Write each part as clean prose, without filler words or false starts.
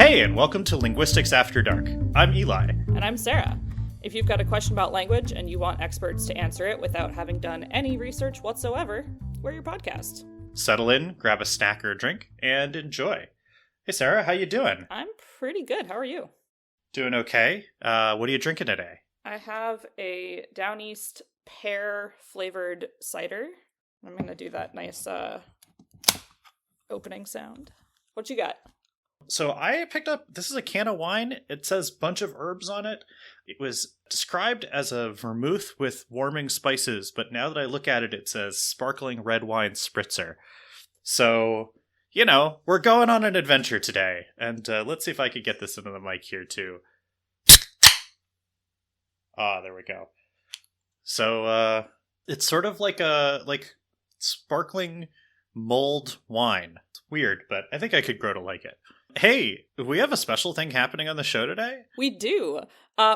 Hey, and welcome to Linguistics After Dark. I'm Eli. And I'm Sarah. If you've got a question about language and you want experts to answer it without having done any research whatsoever, we're your podcast. Settle in, grab a snack or a drink, and enjoy. Hey, Sarah, how you doing? I'm pretty good. How are you? Doing okay. What are you drinking today? I have a Down East pear-flavored cider. I'm going to do that nice opening sound. What you got? So I picked up, this is a can of wine. It says bunch of herbs on it. It was described as a vermouth with warming spices, but now that I look at it, it says sparkling red wine spritzer. So, you know, we're going on an adventure today. And let's see if I could get this into the mic here too. Ah, there we go. So, it's sort of like sparkling mulled wine. It's weird, but I think I could grow to like it. Hey, we have a special thing happening on the show today? We do.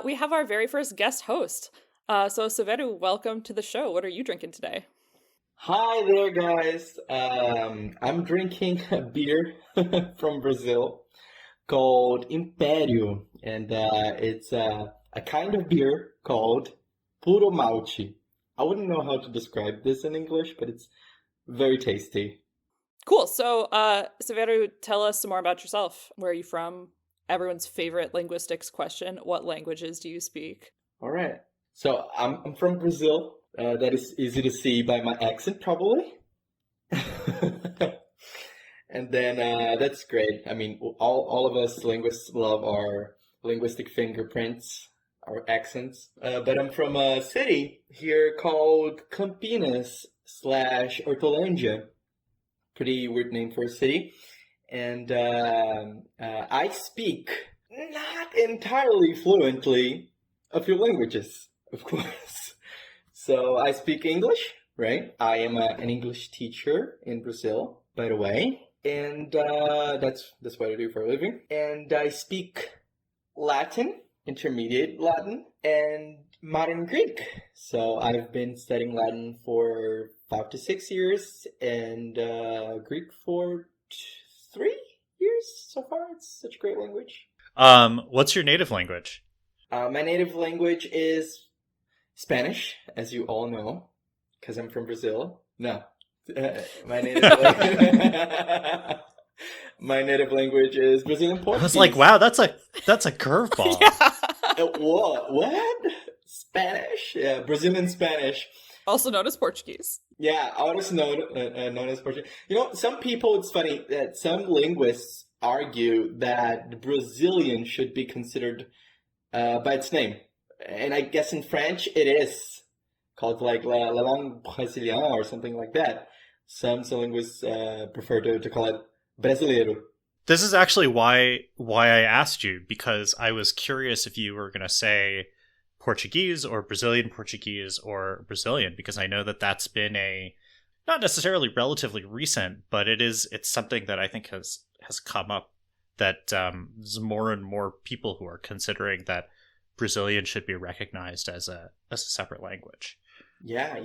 We have our very first guest host. So Severu, welcome to the show. What are you drinking today? Hi there, guys. I'm drinking a beer from Brazil called Império, and it's a kind of beer called Puro Malte. I wouldn't know how to describe this in English, but it's very tasty. Cool. So, Severu, tell us some more about yourself. Where are you from? Everyone's favorite linguistics question. What languages do you speak? All right. So I'm from Brazil. That is easy to see by my accent, probably. And then that's great. I mean, all of us linguists love our linguistic fingerprints, our accents. But I'm from a city here called Campinas/Hortolândia. Pretty weird name for a city. And I speak, not entirely fluently, a few languages, of course. So I speak English, right? I am an English teacher in Brazil, by the way. And that's what I do for a living. And I speak Latin, intermediate Latin, and modern Greek. So I've been studying Latin for 5 to 6 years, and Greek for 3 years so far. It's such a great language. What's your native language? My native language is Spanish, as you all know, because I'm from Brazil. No, my native my native language is Brazilian Portuguese. I was like, wow, that's a curveball. Yeah. What? Spanish? Yeah, Brazilian Spanish. Also known as Portuguese. Yeah, also known as Portuguese. You know, some people, it's funny that some linguists argue that the Brazilian should be considered by its name. And I guess in French it is called like la langue brésilienne or something like that. Some linguists prefer to call it brasileiro. This is actually why I asked you, because I was curious if you were going to say Portuguese or Brazilian Portuguese or Brazilian, because I know that that's been a not necessarily relatively recent, but it's something that I think has come up, that there's more and more people who are considering that Brazilian should be recognized as a separate language. Yeah.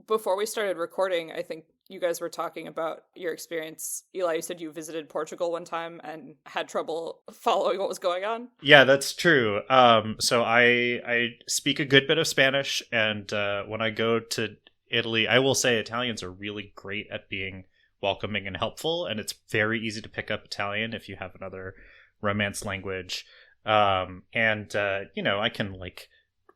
Before we started recording, I think you guys were talking about your experience. Eli, you said you visited Portugal one time and had trouble following what was going on. Yeah, that's true. So I speak a good bit of Spanish, and when I go to Italy, I will say Italians are really great at being welcoming and helpful, and it's very easy to pick up Italian if you have another Romance language. You know, I can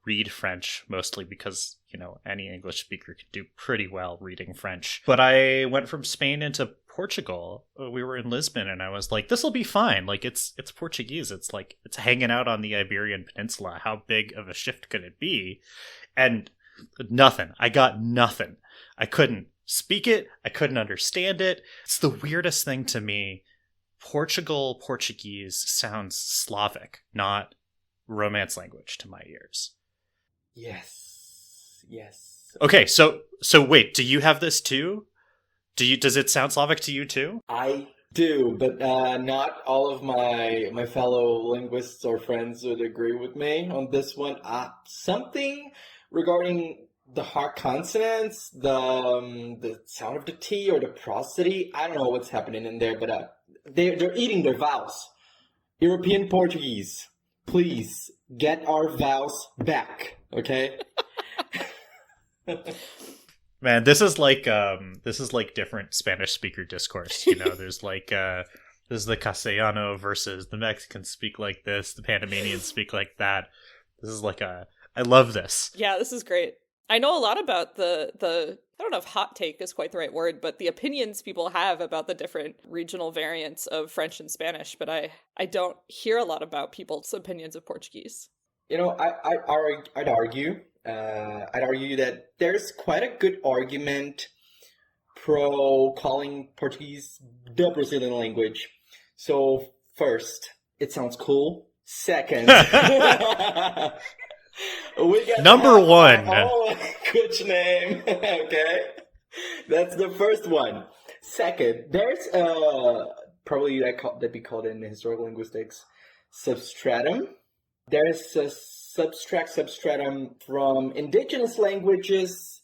read French mostly because, you know, any English speaker can do pretty well reading French. But I went from Spain into Portugal. We were in Lisbon, and I was like, this will be fine. Like, it's Portuguese. It's hanging out on the Iberian Peninsula. How big of a shift could it be? And nothing. I got nothing. I couldn't speak it. I couldn't understand it. It's the weirdest thing to me. Portuguese sounds Slavic, not Romance language to my ears. Yes. Okay, so wait, do you have this too? Does it sound Slavic to you too? I do, but not all of my fellow linguists or friends would agree with me on this one. Something regarding the hard consonants, the sound of the T or the prosody. I don't know what's happening in there, but they're eating their vowels. European Portuguese, please get our vowels back, okay? Man, this is like different Spanish speaker discourse. You know, there's there's the Castellano versus the Mexicans speak like this, the Panamanians speak like that. This is I love this. Yeah, this is great. I know a lot about the I don't know if hot take is quite the right word, but the opinions people have about the different regional variants of French and Spanish, but I don't hear a lot about people's opinions of Portuguese. You know, I'd argue that there's quite a good argument pro calling Portuguese the Brazilian language. So first, it sounds cool. Second, we got Number one. whole language name. Okay, that's the first one. Second, there's probably that be called in historical linguistics substratum. There's a substratum from indigenous languages,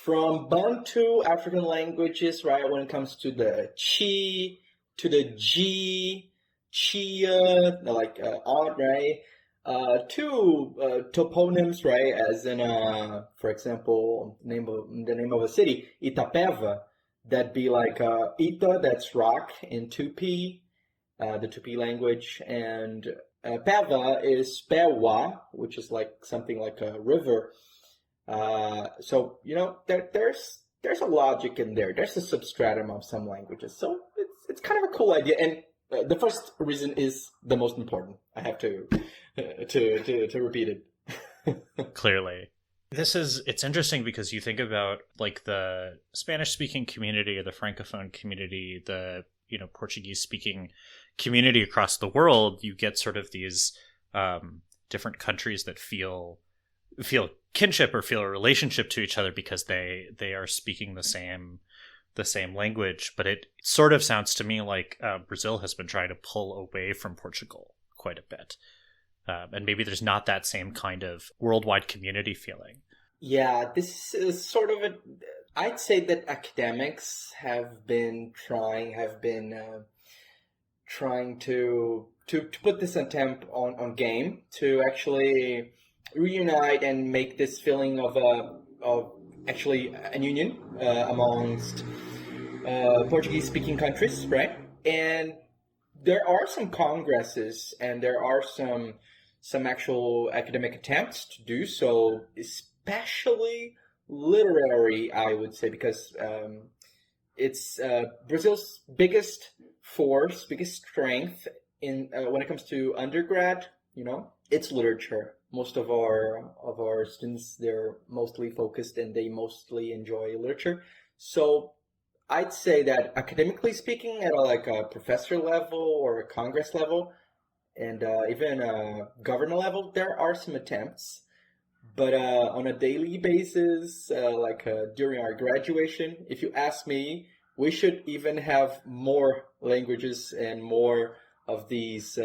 from Bantu African languages, right? When it comes to the chi, to the g, chia, like odd, right? To toponyms, right? As in, for example, the name of a city, Itapeva, that'd be like Ita, that's rock in Tupi, the Tupi language, and Peva is Pewa, which is like something like a river. So you know, there's a logic in there. There's a substratum of some languages, so it's kind of a cool idea. And the first reason is the most important. I have to repeat it. Clearly. It's interesting because you think about like the Spanish speaking community or the Francophone community, the Portuguese speaking community across the world. You get sort of these different countries that feel kinship or feel a relationship to each other because they are speaking the same language. But it sort of sounds to me like Brazil has been trying to pull away from Portugal quite a bit. And maybe there's not that same kind of worldwide community feeling. Yeah, this is sort of I'd say that academics have been trying to put this attempt on game to actually reunite and make this feeling of actually an union amongst Portuguese speaking countries, right? And there are some congresses and there are some actual academic attempts to do so, especially literary, I would say, because it's Brazil's biggest strength in when it comes to undergrad. It's literature. Most of our students, they're mostly focused and they mostly enjoy literature. So I'd say that academically speaking, at a professor level or a congress level, and even a governor level, there are some attempts. But on a daily basis, during our graduation, if you ask me, we should even have more languages and more of these,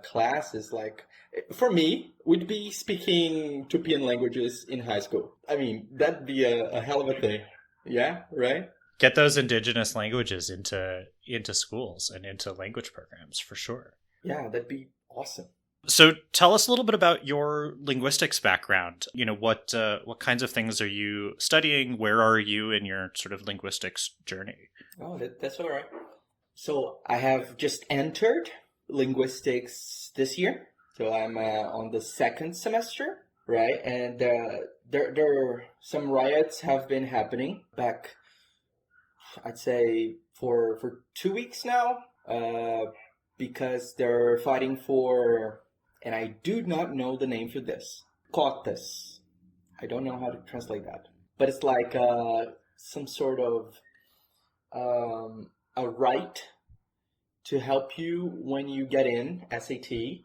classes. Like, for me, we'd be speaking Tupian languages in high school. I mean, that'd be a hell of a thing. Yeah, right? Get those indigenous languages into schools and into language programs for sure. Yeah, that'd be awesome. So tell us a little bit about your linguistics background. What kinds of things are you studying? Where are you in your sort of linguistics journey? Oh, that's all right. So I have just entered linguistics this year. So I'm on the second semester, right? And there some riots have been happening back, I'd say, for 2 weeks now, because they're fighting for, and I do not know the name for this, cotas. I don't know how to translate that. But it's like some sort of a right to help you when you get in SAT.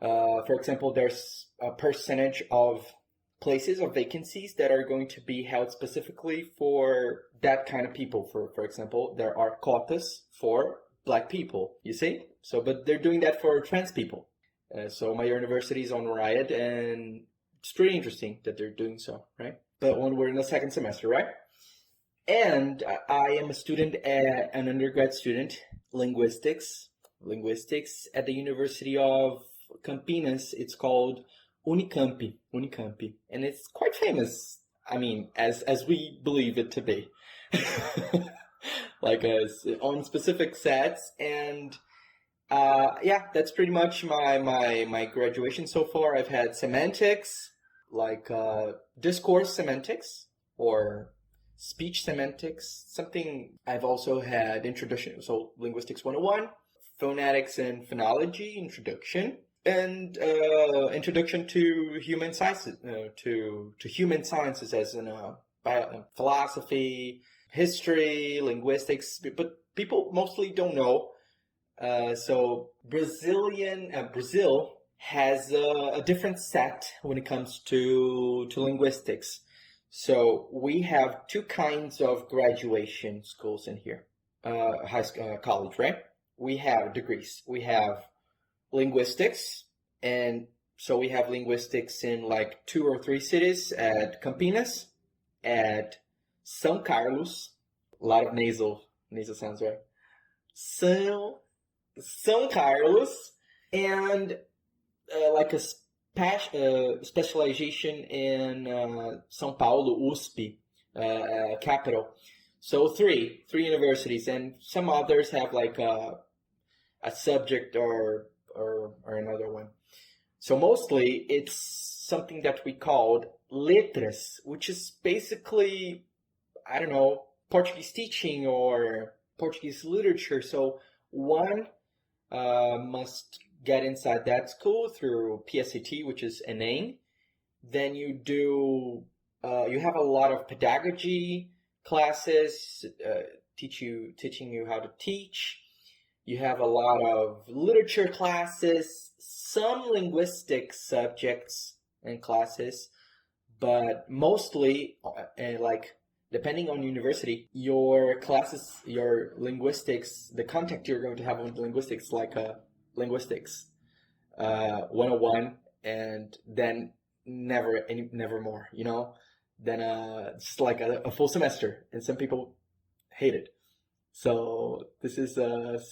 For example, there's a percentage of places or vacancies that are going to be held specifically for that kind of people. For example, there are quotas for Black people, you see? So, but they're doing that for trans people. So my university is on riot, and it's pretty interesting that they're doing so, right? But when we're in the second semester, right? And I am a student, an undergrad student, linguistics. linguistics at the University of Campinas. It's called Unicamp, and it's quite famous. I mean, as we believe it to be, like on specific sets, and yeah, that's pretty much my graduation so far. I've had semantics, like discourse semantics or speech semantics, something. I've also had introduction, so linguistics 101, phonetics and phonology introduction, and introduction to human sciences, to human sciences as in philosophy, history, linguistics, but people mostly don't know. So Brazil has a different set when it comes to linguistics. So we have two kinds of graduation schools in here, college, right? We have degrees. We have linguistics, and so we have linguistics in like 2 or 3 cities: at Campinas, at São Carlos, a lot of nasal sounds, right? São Carlos, and like a specialization in São Paulo, USP, capital. So three universities, and some others have like a subject or another one. So mostly it's something that we called letras, which is basically, I don't know, Portuguese teaching or Portuguese literature. So one must get inside that school through PSAT, which is ENEM. Then you have a lot of pedagogy classes, teaching you how to teach. You have a lot of literature classes, some linguistic subjects and classes, but mostly, like, depending on university, your classes, your linguistics, the contact you're going to have with linguistics, like linguistics 101, and then never more, you know? Then it's like a full semester, and some people hate it. So this is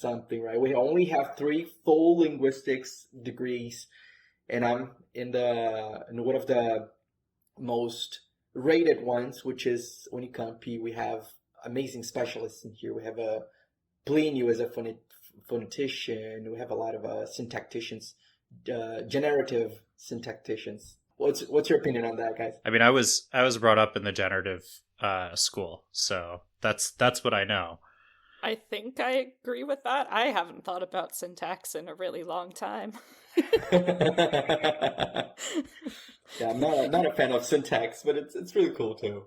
something, right? We only have 3 full linguistics degrees, and I'm in one of the most rated ones, which is Unicamp. We have amazing specialists in here. We have Plinio as a phonetician. We have a lot of syntacticians, generative syntacticians. What's your opinion on that, guys? I mean, I was brought up in the generative school, so that's what I know. I think I agree with that. I haven't thought about syntax in a really long time. Yeah, I'm not a fan of syntax, but it's really cool too.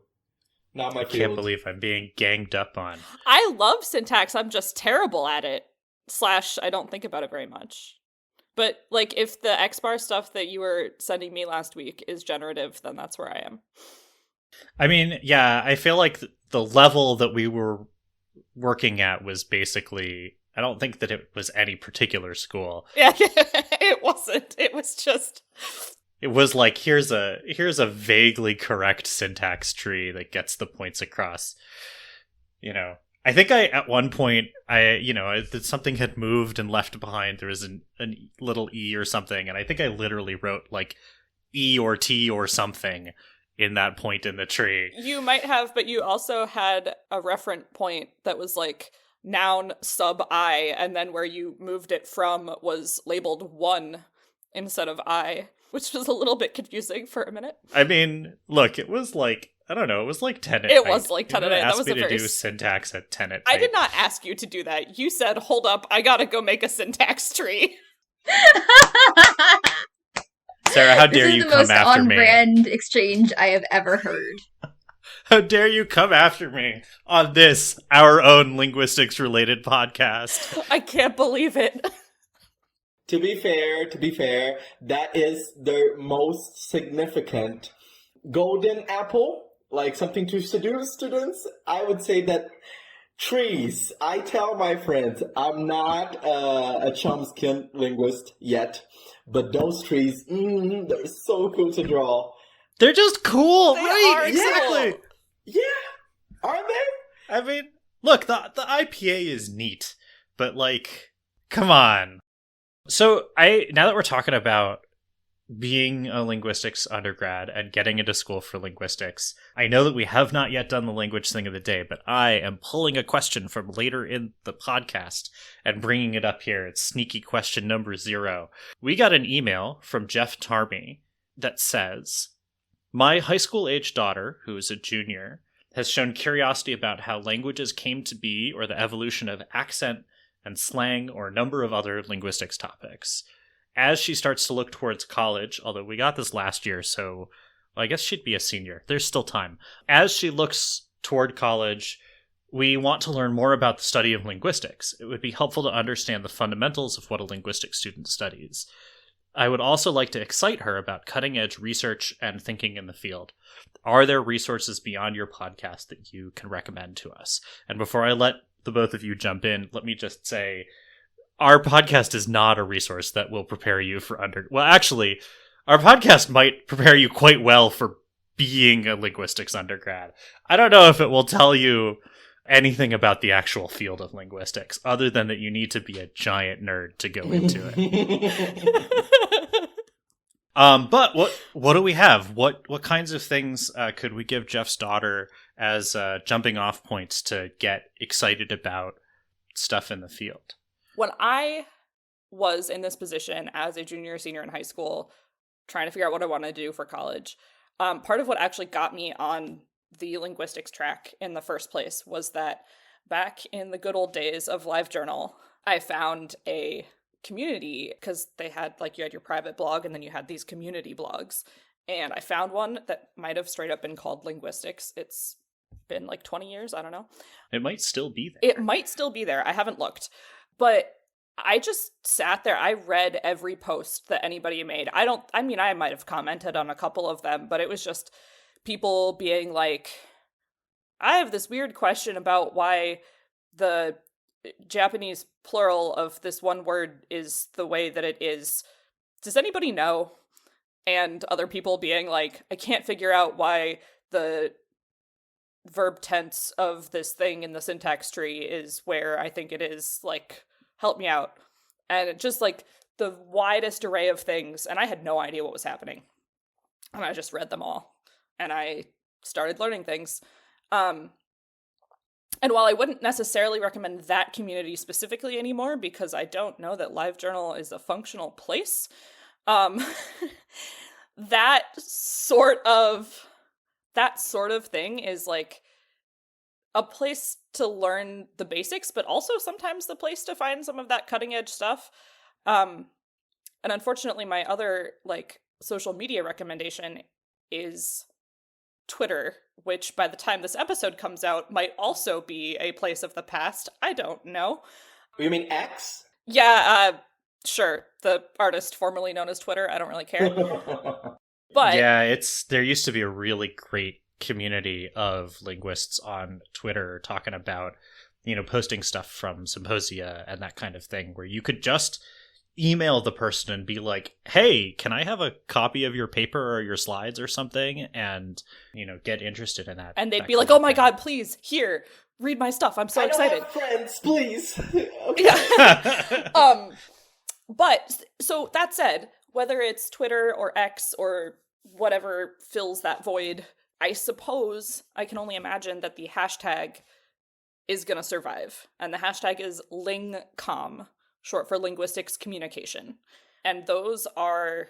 Not my field. I can't believe I'm being ganged up on. I love syntax. I'm just terrible at it. / I don't think about it very much. But like, if the XBAR stuff that you were sending me last week is generative, then that's where I am. I mean, yeah, I feel like the level that we were working at was basically, I don't think that it was any particular school. Yeah, it wasn't. It was just... It was like, here's a vaguely correct syntax tree that gets the points across. You know, I think at one point, something had moved and left behind. There was a little E or something. And I think I literally wrote like E or T or something in that point in the tree. You might have, but you also had a referent point that was like noun sub I, and then where you moved it from was labeled 1 instead of I, which was a little bit confusing for a minute. I mean, look, it was like, I don't know, it was like 10 at It night. was like 10 at night. That was me a to very... do syntax at 10 at night. I did not ask you to do that. You said, hold up, I gotta go make a syntax tree. Sarah, how dare you come after me? This is the most on-brand exchange I have ever heard. How dare you come after me on this, our own linguistics-related podcast? I can't believe it. To be fair, that is the most significant golden apple, like something to seduce students. I would say that trees. I tell my friends, I'm not a Chomsky linguist yet, but those trees, they're so cool to draw. They're just cool, They right? are Exactly. cool. Yeah, aren't they? I mean, look, the IPA is neat, but like, Come on. So now that we're talking about being a linguistics undergrad and getting into school for linguistics, I know that we have not yet done the language thing of the day, but I am pulling a question from later in the podcast and bringing it up here. It's sneaky question number 0. We got an email from Jeff Tarmy that says, my high school age daughter, who is a junior, has shown curiosity about how languages came to be or the evolution of accent and slang or a number of other linguistics topics. As she starts to look towards college, although we got this last year, so I guess she'd be a senior. There's still time. As she looks toward college, we want to learn more about the study of linguistics. It would be helpful to understand the fundamentals of what a linguistic student studies. I would also like to excite her about cutting-edge research and thinking in the field. Are there resources beyond your podcast that you can recommend to us? And before I let the both of you jump in, let me just say, our podcast is not a resource that will prepare you for well, actually, our podcast might prepare you quite well for being a linguistics undergrad. I don't know if it will tell you anything about the actual field of linguistics, other than that you need to be a giant nerd to go into it. But what do we have? What kinds of things could we give Jeff's daughter as jumping off points to get excited about stuff in the field? When I was in this position as a junior or senior in high school, trying to figure out what I want to do for college, part of what actually got me on the linguistics track in the first place was that back in the good old days of LiveJournal, I found a community, because they had, like, you had your private blog and then you had these community blogs, and I found one that might have straight up been called Linguistics. It's been like 20 years, I don't know. It might still be there. It might still be there. I haven't looked. But I just sat there. I read every post that anybody made. I might have commented on a couple of them, but it was just people being like, I have this weird question about why the Japanese plural of this one word is the way that it is. Does anybody know? And other people being like, I can't figure out why the verb tense of this thing in the syntax tree is where I think it is. Like, help me out. And it just, like, the widest array of things, and I had no idea what was happening. And I just read them all. And I started learning things. And while I wouldn't necessarily recommend that community specifically anymore, because I don't know that LiveJournal is a functional place, that sort of thing is, like, a place to learn the basics, but also sometimes the place to find some of that cutting edge stuff. And unfortunately, my other, like, social media recommendation is Twitter, which by the time this episode comes out might also be a place of the past. I don't know. You mean X? Yeah, sure. The artist formerly known as Twitter. I don't really care. But yeah, there used to be a really great community of linguists on Twitter talking about, posting stuff from symposia and that kind of thing, where you could just email the person and be like, hey, can I have a copy of your paper or your slides or something? And, get interested in that. And they'd be like, oh my God, please, here, read my stuff. I'm so excited. I don't have friends, please. Yeah. But, so that said, whether it's Twitter or X or whatever fills that void, I suppose I can only imagine that the hashtag is going to survive. And the hashtag is LingCom, short for linguistics communication. And those are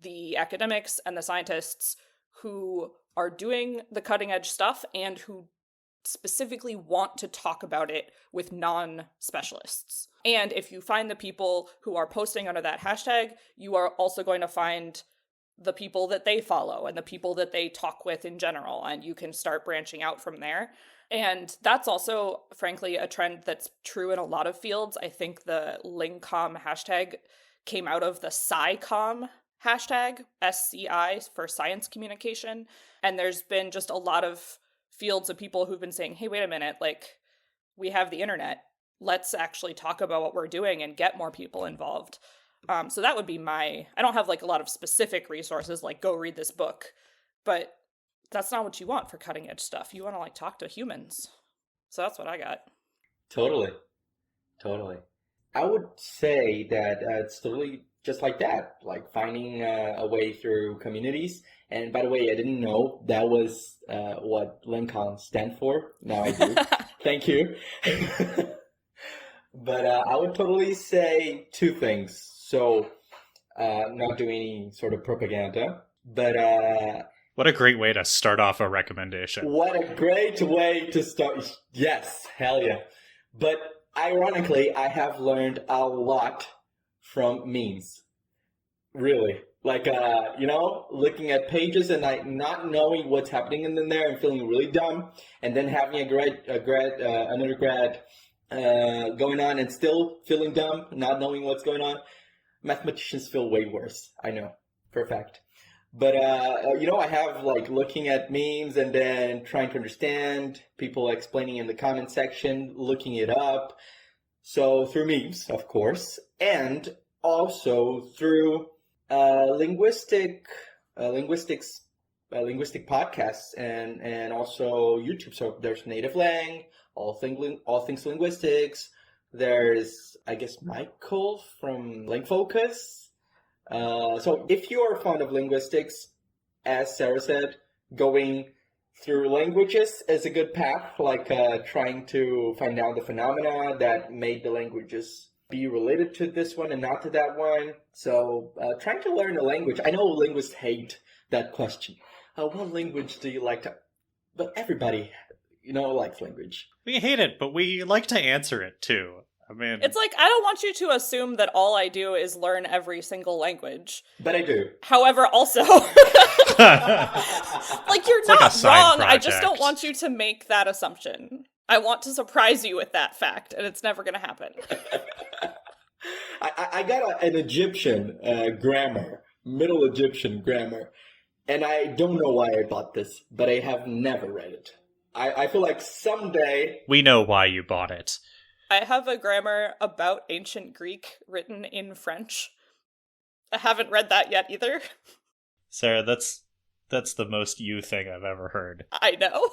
the academics and the scientists who are doing the cutting edge stuff and who specifically want to talk about it with non-specialists. And if you find the people who are posting under that hashtag, you are also going to find the people that they follow and the people that they talk with in general, and you can start branching out from there. And that's also, frankly, a trend that's true in a lot of fields. I think the LingCom hashtag came out of the SciComm hashtag, SCI, for science communication. And there's been just a lot of fields of people who've been saying, hey, wait a minute, like, we have the internet. Let's actually talk about what we're doing and get more people involved. So that would be I don't have, like, a lot of specific resources, like, go read this book, but that's not what you want for cutting edge stuff. You want to, like, talk to humans. So that's what I got. Totally. I would say that it's totally just like that, like finding a way through communities. And by the way, I didn't know that was what Lincoln stand for. Now I do. Thank you. But I would totally say two things. So, not doing any sort of propaganda, but What a great way to start off a recommendation. what a great way to start. Yes, hell yeah. But ironically, I have learned a lot from memes. Really. Like, looking at pages and not knowing what's happening in there and feeling really dumb, and then having an undergrad going on and still feeling dumb, not knowing what's going on. Mathematicians feel way worse. I know, for a fact. But, I have like looking at memes and then trying to understand, people explaining in the comment section, looking it up. So through memes, of course, and also through linguistic podcasts and also YouTube. So there's Native Lang, all things linguistics. There's, I guess, Michael from Lingfocus. So if you are fond of linguistics, as Sarah said, going through languages is a good path, like trying to find out the phenomena that made the languages be related to this one and not to that one. So trying to learn a language. I know linguists hate that question. What language do you like to... But everybody, likes language. We hate it, but we like to answer it too. I mean, It's like, I don't want you to assume that all I do is learn every single language. But I do. However, also, like, you're like a not side wrong. I just project. don't want you to make that assumption. I want to surprise you with that fact, and it's never going to happen. I got an Egyptian grammar, Middle Egyptian grammar, and I don't know why I bought this, but I have never read it. I feel like someday... we know why you bought it. I have a grammar about ancient Greek written in French. I haven't read that yet either. Sarah, that's the most you thing I've ever heard. I know.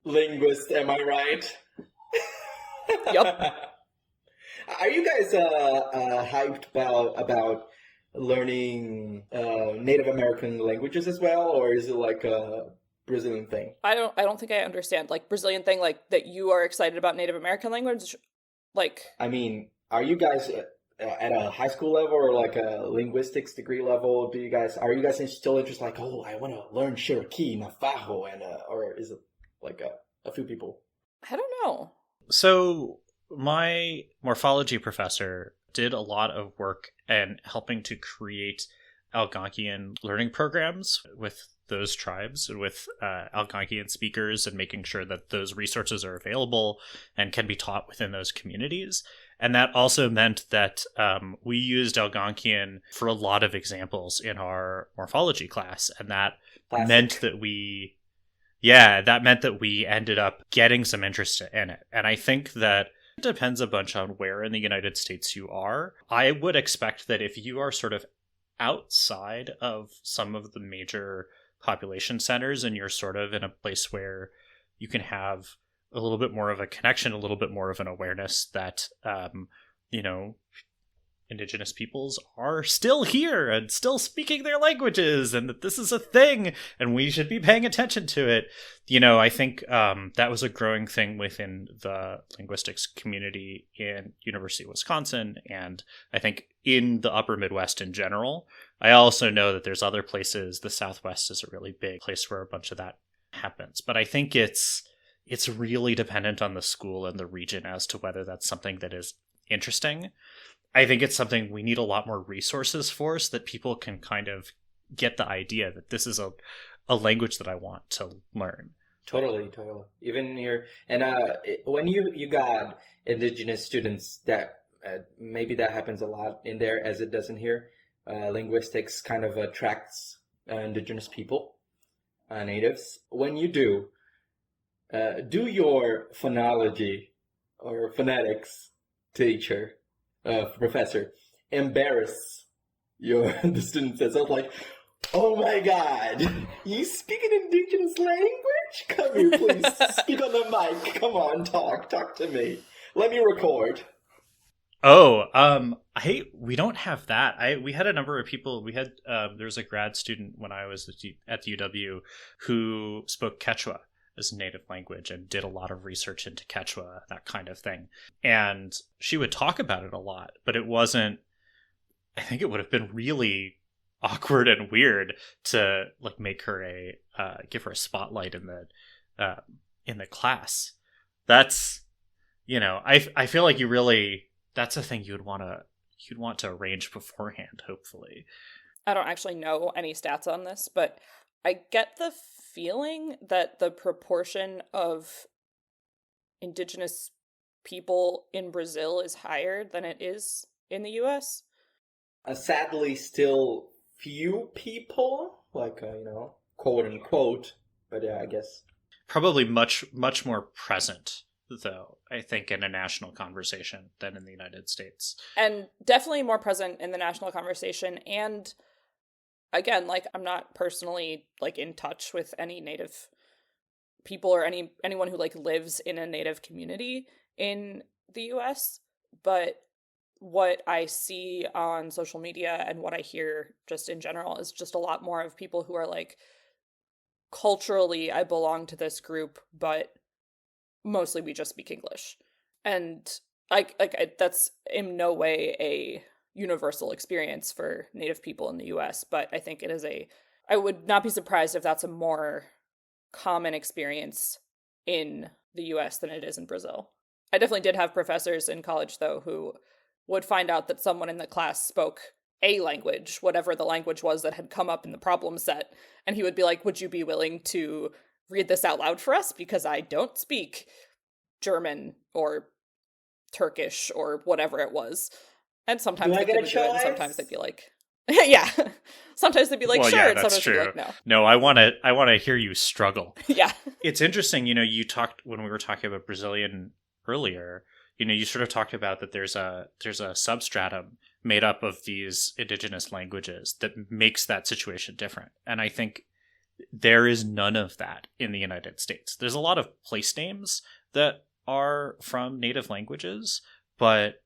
Linguist, am I right? Yup. Are you guys hyped about learning Native American languages as well, or is it like a Brazilian thing? I don't think I understand. Like, Brazilian thing, like, that you are excited about Native American language? Like... I mean, are you guys at a high school level or like a linguistics degree level? Are you guys still interested, like, oh, I want to learn Cherokee, Navajo, and or is it like a few people? I don't know. So my morphology professor did a lot of work in helping to create Algonquian learning programs with those tribes, with Algonquian speakers, and making sure that those resources are available and can be taught within those communities. And that also meant that we used Algonquian for a lot of examples in our morphology class. And that meant that we ended up getting some interest in it. And I think that it depends a bunch on where in the United States you are. I would expect that if you are sort of outside of some of the major population centers and you're sort of in a place where you can have a little bit more of a connection, a little bit more of an awareness that, Indigenous peoples are still here and still speaking their languages, and that this is a thing and we should be paying attention to it. I think that was a growing thing within the linguistics community in University of Wisconsin, and I think in the upper Midwest in general. I also know that there's other places. The Southwest is a really big place where a bunch of that happens. But I think it's really dependent on the school and the region as to whether that's something that is interesting. I think it's something we need a lot more resources for, so that people can kind of get the idea that this is a language that I want to learn. Totally. Even here, and when you got Indigenous students, that maybe that happens a lot in there as it doesn't here. Linguistics kind of attracts Indigenous people, natives. When you do your phonology or phonetics teacher, professor, embarrass the students. I was like, oh my God, you speak an Indigenous language? Come here, please. Speak on the mic. Come on, talk to me. Let me record. Oh, we don't have that. We had a number of people. We had there was a grad student when I was at the UW who spoke Quechua as a native language and did a lot of research into Quechua, that kind of thing. And she would talk about it a lot, but it wasn't. I think it would have been really awkward and weird to like make her give her a spotlight in the class. That's I feel like that's a thing you'd want to arrange beforehand, hopefully. I don't actually know any stats on this, but I get the feeling that the proportion of indigenous people in Brazil is higher than it is in the US. Sadly, still few people, like, quote unquote, but yeah, I guess. Probably much, much more present, though, I think, in a national conversation than in the United States. And definitely more present in the national conversation. And again, like, I'm not personally, like, in touch with any Native people or anyone who, like, lives in a Native community in the US, but what I see on social media and what I hear just in general is just a lot more of people who are like, culturally, I belong to this group, but mostly we just speak English. And that's in no way a universal experience for Native people in the US, but I think I would not be surprised if that's a more common experience in the US than it is in Brazil. I definitely did have professors in college, though, who would find out that someone in the class spoke a language, whatever the language was that had come up in the problem set, and he would be like, would you be willing to read this out loud for us? Because I don't speak German or Turkish or whatever it was. And sometimes they would do it, and sometimes they'd be like, yeah. Sometimes they'd be like, well, sure, yeah, and that's sometimes true. they'd be like, no. No, I want to hear you struggle. Yeah. It's interesting, you talked when we were talking about Brazilian earlier, you sort of talked about that there's a substratum made up of these indigenous languages that makes that situation different. And I think there is none of that in the United States. There's a lot of place names that are from native languages, but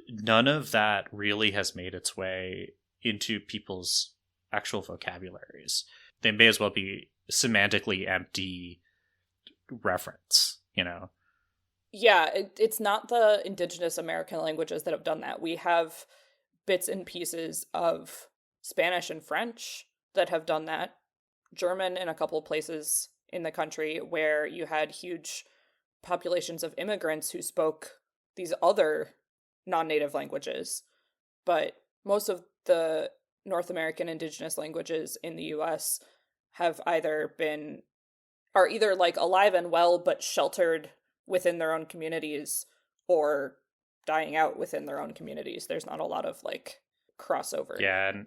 none of that really has made its way into people's actual vocabularies. They may as well be semantically empty reference, Yeah, it's not the indigenous American languages that have done that. We have bits and pieces of Spanish and French that have done that. German in a couple of places in the country where you had huge populations of immigrants who spoke these other non-native languages. But most of the North American indigenous languages in the US are either like alive and well but sheltered within their own communities or dying out within their own communities. There's not a lot of like crossover. Yeah, and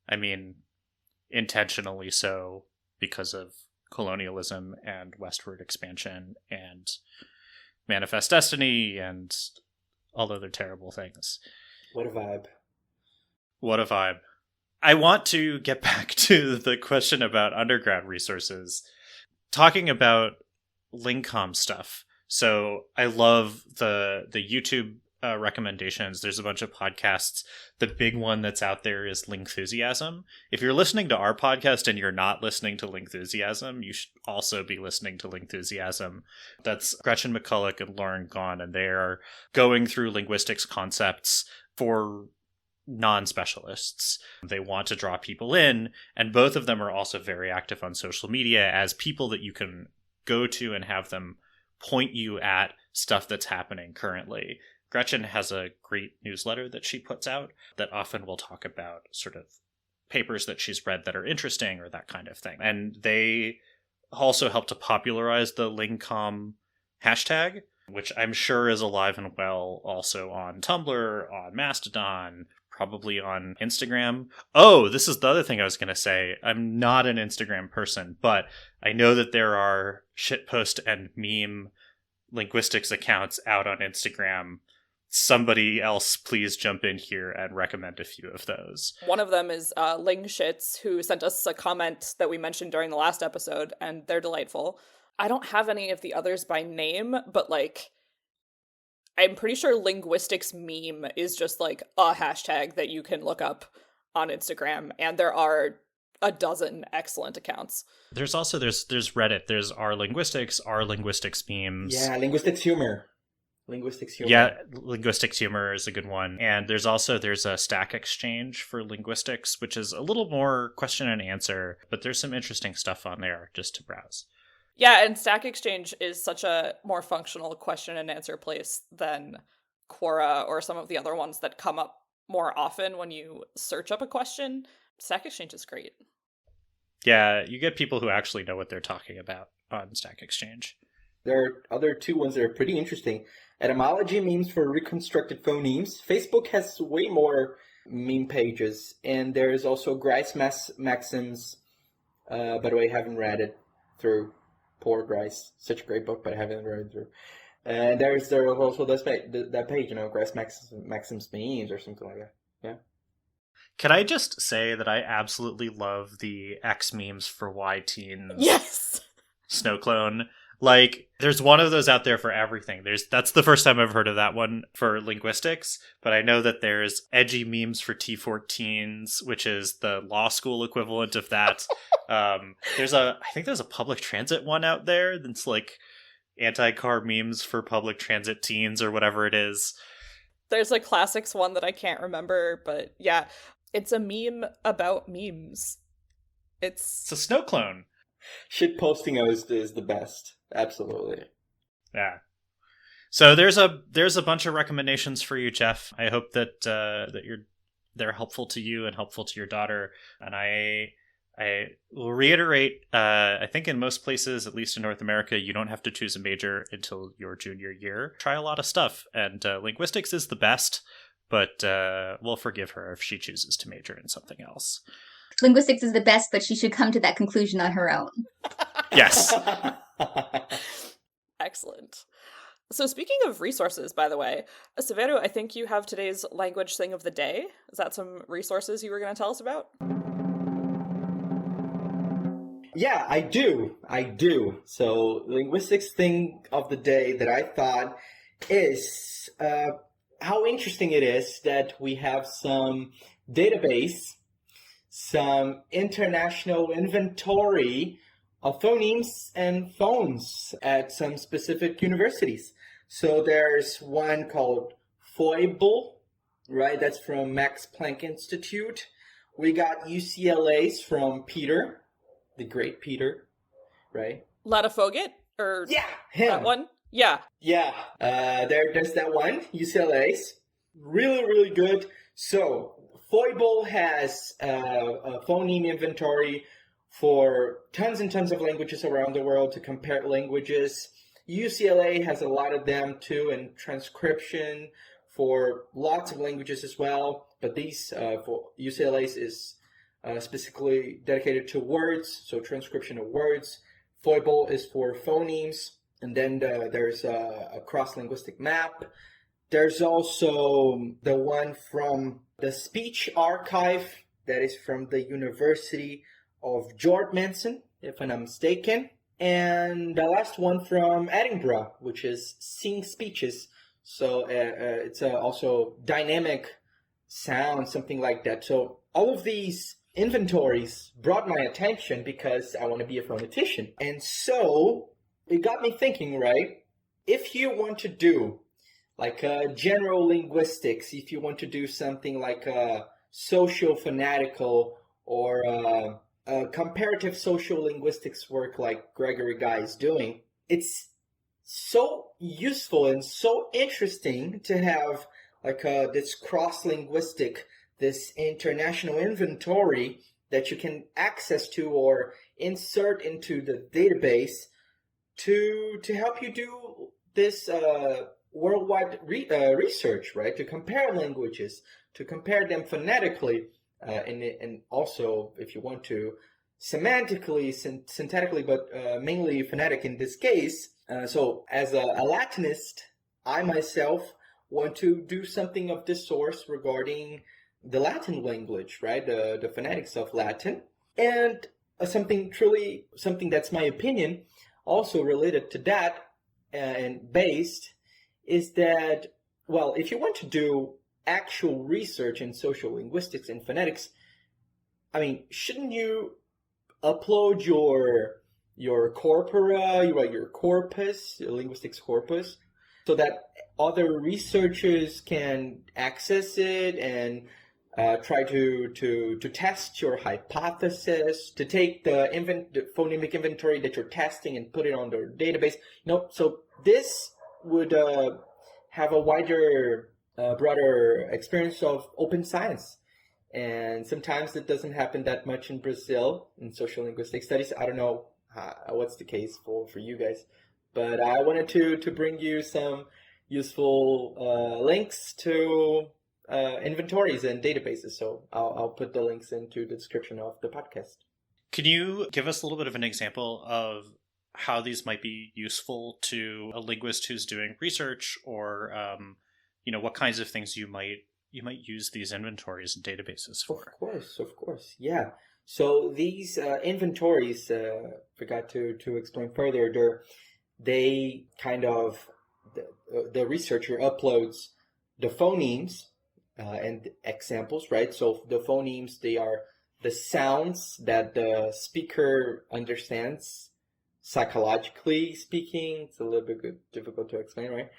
I mean intentionally so because of colonialism and westward expansion and Manifest Destiny and all other terrible things. What a vibe. What a vibe. I want to get back to the question about undergrad resources. Talking about Lingcom stuff. So I love the YouTube recommendations. There's a bunch of podcasts. The big one that's out there is Lingthusiasm. If you're listening to our podcast and you're not listening to Lingthusiasm, you should also be listening to Lingthusiasm. That's Gretchen McCulloch and Lauren Gahn, and they're going through linguistics concepts for non-specialists. They want to draw people in, and both of them are also very active on social media as people that you can go to and have them point you at stuff that's happening currently. Gretchen has a great newsletter that she puts out that often will talk about sort of papers that she's read that are interesting or that kind of thing. And they also help to popularize the Lingcom hashtag, which I'm sure is alive and well also on Tumblr, on Mastodon, probably on Instagram. Oh, this is the other thing I was going to say. I'm not an Instagram person, but I know that there are shitpost and meme linguistics accounts out on Instagram. Somebody else please jump in here and recommend a few of those. One of them is Lingshits, who sent us a comment that we mentioned during the last episode, and they're delightful. I don't have any of the others by name, but like I'm pretty sure linguistics meme is just like a hashtag that you can look up on Instagram, and there are a dozen excellent accounts. There's also there's Reddit. There's our linguistics memes. Yeah, linguistics humor. Linguistics humor. Yeah, linguistics humor is a good one. And there's a Stack Exchange for linguistics, which is a little more question and answer, but there's some interesting stuff on there just to browse. Yeah, and Stack Exchange is such a more functional question and answer place than Quora or some of the other ones that come up more often when you search up a question. Stack Exchange is great. Yeah, you get people who actually know what they're talking about on Stack Exchange. There are other two ones that are pretty interesting. Etymology memes for reconstructed phonemes. Facebook has way more meme pages. And there's also Grice Maxims. By the way, I haven't read it through. Poor Grice. Such a great book, but I haven't read it through. And there's also that page, Grice Maxims memes or something like that. Yeah. Can I just say that I absolutely love the X memes for Y teens? Yes! Snow clone. Like, there's one of those out there for everything. That's the first time I've heard of that one for linguistics, but I know that there's edgy memes for T14s, which is the law school equivalent of that. I think there's a public transit one out there that's like anti-car memes for public transit teens or whatever it is. There's a classics one that I can't remember, but yeah, it's a meme about memes. It's a snow clone. Shit posting is the best. Absolutely. Yeah. So there's a bunch of recommendations for you, Jeff. I hope that they're helpful to you and helpful to your daughter. And I will reiterate, I think in most places, at least in North America, you don't have to choose a major until your junior year. Try a lot of stuff, and linguistics is the best, but we'll forgive her if she chooses to major in something else. Linguistics is the best, but she should come to that conclusion on her own. Yes. Excellent. So speaking of resources, by the way, Severo, I think you have today's language thing of the day. Is that some resources you were going to tell us about? Yeah, I do. So linguistics thing of the day that I thought is how interesting it is that we have some database, some international inventory of phonemes and phones at some specific universities. So there's one called Foible, right? That's from Max Planck Institute. We got UCLA's from Peter, the great Peter, right? Latafoget? Or yeah, him. That one? Yeah. Yeah, there's that one, UCLA's. Really, really good. So Foible has a phoneme inventory for tons and tons of languages around the world to compare languages. UCLA has a lot of them too, and transcription for lots of languages as well. But these, for UCLA's is specifically dedicated to words, so transcription of words. Foible is for phonemes, and then there's a cross-linguistic map. There's also the one from the Speech Archive that is from the University of George Mason, if I'm not mistaken. And the last one from Edinburgh, which is Sing Speeches. So it's also dynamic sound, something like that. So all of these inventories brought my attention because I want to be a phonetician. And so it got me thinking, right? If you want to do like general linguistics, if you want to do something like social phonetical or comparative social linguistics work like Gregory Guy is doing, it's so useful and so interesting to have like this cross-linguistic, this international inventory that you can access to or insert into the database to help you do this worldwide research, right? To compare languages, to compare them phonetically, and also, if you want to, semantically, syntactically, but mainly phonetic in this case. So as a Latinist, I myself want to do something of this source regarding the Latin language, right? The phonetics of Latin. And something that's my opinion, also related to that and based, is that, well, if you want to do actual research in social linguistics and phonetics, I mean, shouldn't you upload your corpora, your corpus, your linguistics corpus, so that other researchers can access it and try to test your hypothesis, to take the phonemic inventory that you're testing and put it on their database. So this would have a wider, broader experience of open science. And sometimes it doesn't happen that much in Brazil in social linguistic studies. I don't know what's the case for you guys, but I wanted to bring you some useful links to inventories and databases. So I'll put the links into the description of the podcast. Can you give us a little bit of an example of how these might be useful to a linguist who's doing research, or what kinds of things you might use these inventories and databases for? Of course, yeah. So these inventories, forgot to explain further. They kind of the researcher uploads the phonemes and examples, right? So the phonemes, they are the sounds that the speaker understands, psychologically speaking. It's a little bit difficult to explain, right?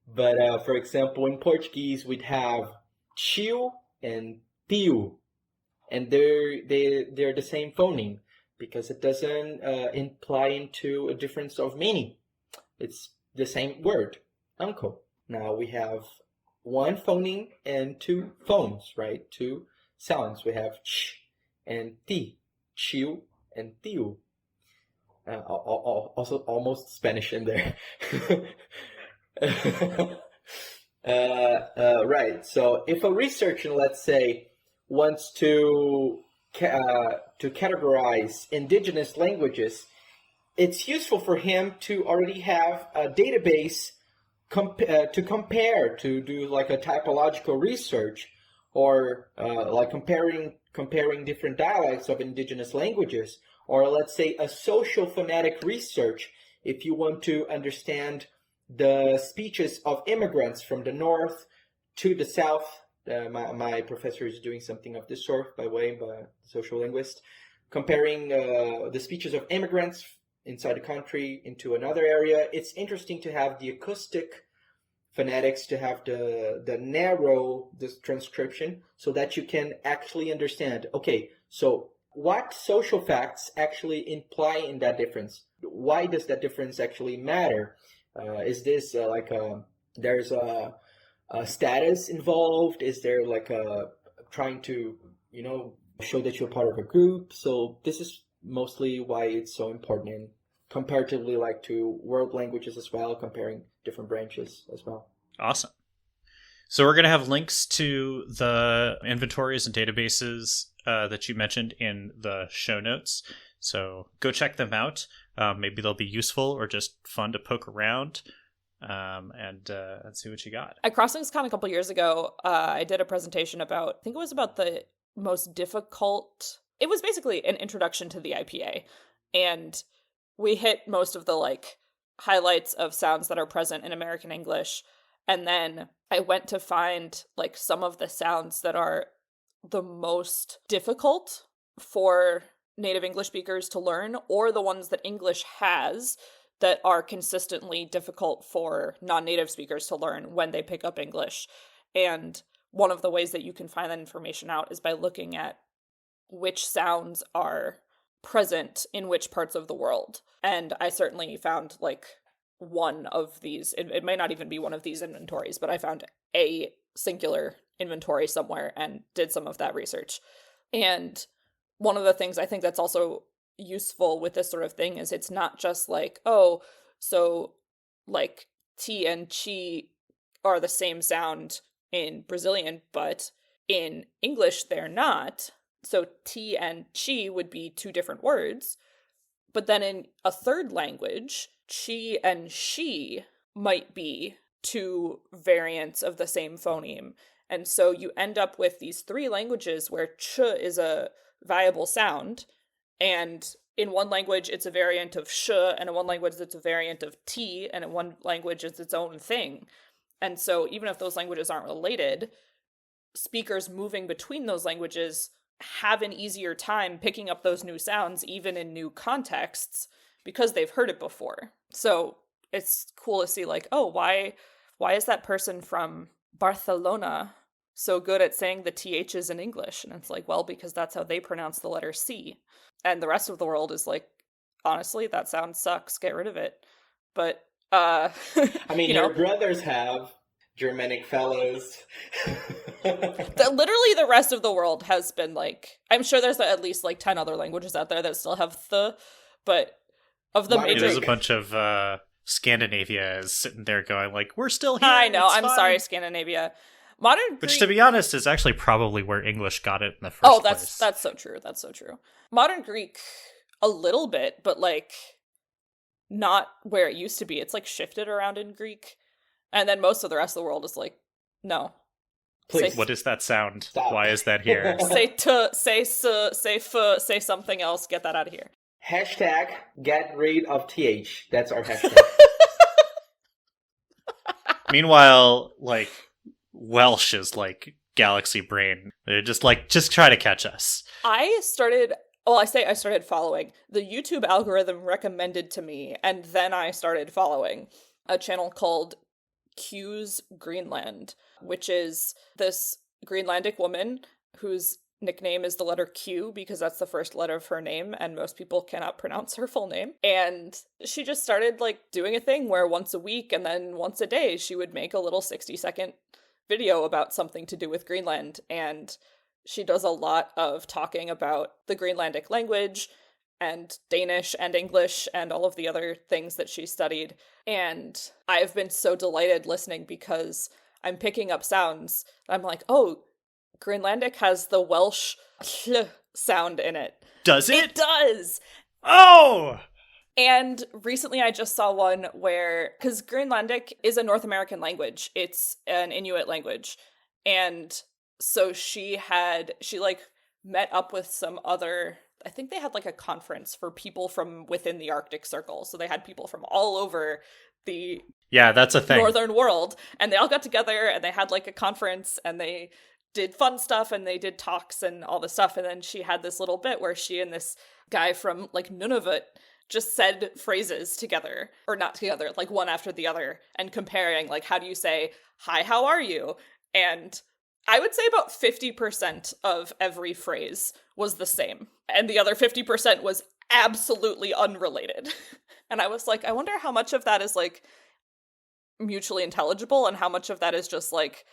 But for example, in Portuguese, we'd have tio and tio, and they're the same phoneme because it doesn't imply into a difference of meaning. It's the same word, uncle. Now we have one phoneme and two phones, right? Two sounds. We have ch and ti, tio and tio. Also almost Spanish in there. Right. So if a researcher, let's say, wants to categorize indigenous languages, it's useful for him to already have a database to compare, to do like a typological research, or like comparing different dialects of indigenous languages, or let's say a social phonetic research if you want to understand the speeches of immigrants from the north to the south. My professor is doing something of this sort, by way, by a social linguist, comparing the speeches of immigrants inside the country into another area. It's interesting to have the acoustic phonetics, to have the narrow this transcription, so that you can actually understand, okay, so what social facts actually imply in that difference? Why does that difference actually matter? Is this there's a status involved? Is there like a trying to, show that you're part of a group? So this is mostly why it's so important, and comparatively like to world languages as well, comparing different branches as well. Awesome. So we're going to have links to the inventories and databases that you mentioned in the show notes. So go check them out. Maybe they'll be useful or just fun to poke around and see what you got. At CrosslingsCon a couple years ago, I did a presentation about, I think it was about the most difficult, it was basically an introduction to the IPA. And we hit most of the highlights of sounds that are present in American English. And then I went to find some of the sounds that are the most difficult for native English speakers to learn, or the ones that English has that are consistently difficult for non-native speakers to learn when they pick up English. And one of the ways that you can find that information out is by looking at which sounds are present in which parts of the world. And I certainly found one of these, it may not even be one of these inventories, but I found a singular inventory somewhere and did some of that research. And one of the things I think that's also useful with this sort of thing is it's not just T and chi are the same sound in Brazilian, but in English they're not. So T and chi would be two different words. But then in a third language, chi and she might be two variants of the same phoneme. And so you end up with these three languages where ch is a viable sound, and in one language it's a variant of sh, and in one language it's a variant of t, and in one language it's its own thing. And so even if those languages aren't related, speakers moving between those languages have an easier time picking up those new sounds, even in new contexts, because they've heard it before. So it's cool to see, like, oh, why is that person from Barcelona so good at saying the THs in English? And it's like, well, because that's how they pronounce the letter C. And the rest of the world is like, honestly, that sound sucks, get rid of it. But, I mean, your brothers have Germanic fellows. Literally the rest of the world has been like, I'm sure there's at least like 10 other languages out there that still have the, but of the major... There's a bunch of Scandinavia is sitting there going like, we're still here. I know, I'm fine. sorry, Scandinavia. Modern Greek... Which, to be honest, is actually probably where English got it in the first place. That's so true, that's so true. Modern Greek, a little bit, but like, not where it used to be. It's like shifted around in Greek. And then most of the rest of the world is like, no. Please. What is that sound? Stop. Why is that here? Say to, say s, say f, say something else, get that out of here. Hashtag get rid of TH. That's our hashtag. Meanwhile, like, Welsh is like Galaxy Brain. They're just try to catch us. I started following. The YouTube algorithm recommended to me, and then I started following a channel called Q's Greenland, which is this Greenlandic woman whose nickname is the letter Q because that's the first letter of her name, and most people cannot pronounce her full name. And she just started like doing a thing where once a week and then once a day she would make a little 60-second video about something to do with Greenland. And she does a lot of talking about the Greenlandic language and Danish and English and all of the other things that she studied. And I've been so delighted listening because I'm picking up sounds. I'm like, oh, Greenlandic has the Welsh sound in it. Does it? It does! Oh! And recently I just saw one where, because Greenlandic is a North American language. It's an Inuit language. And so she like met up with some other, I think they had like a conference for people from within the Arctic Circle. So they had people from all over the that's a thing. northern world. And they all got together and they had like a conference and they did fun stuff and they did talks and all this stuff. And then she had this little bit where she and this guy from like Nunavut just said phrases together, or not together, like one after the other, and comparing like, how do you say, hi, how are you? And I would say about 50% of every phrase was the same. And the other 50% was absolutely unrelated. And I was like, I wonder how much of that is like mutually intelligible and how much of that is just like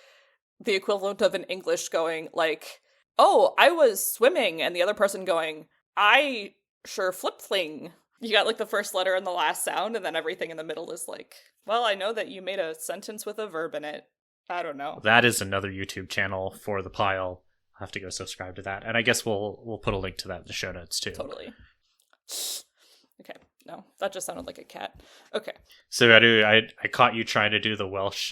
the equivalent of an English going like, oh, I was swimming, and the other person going, I sure flip fling. You got like the first letter and the last sound, and then everything in the middle is like, well, I know that you made a sentence with a verb in it. I don't know. That is another YouTube channel for the pile. I'll have to go subscribe to that. And I guess we'll put a link to that in the show notes too. Totally. Okay. No, that just sounded like a cat. Okay. So I caught you trying to do the Welsh.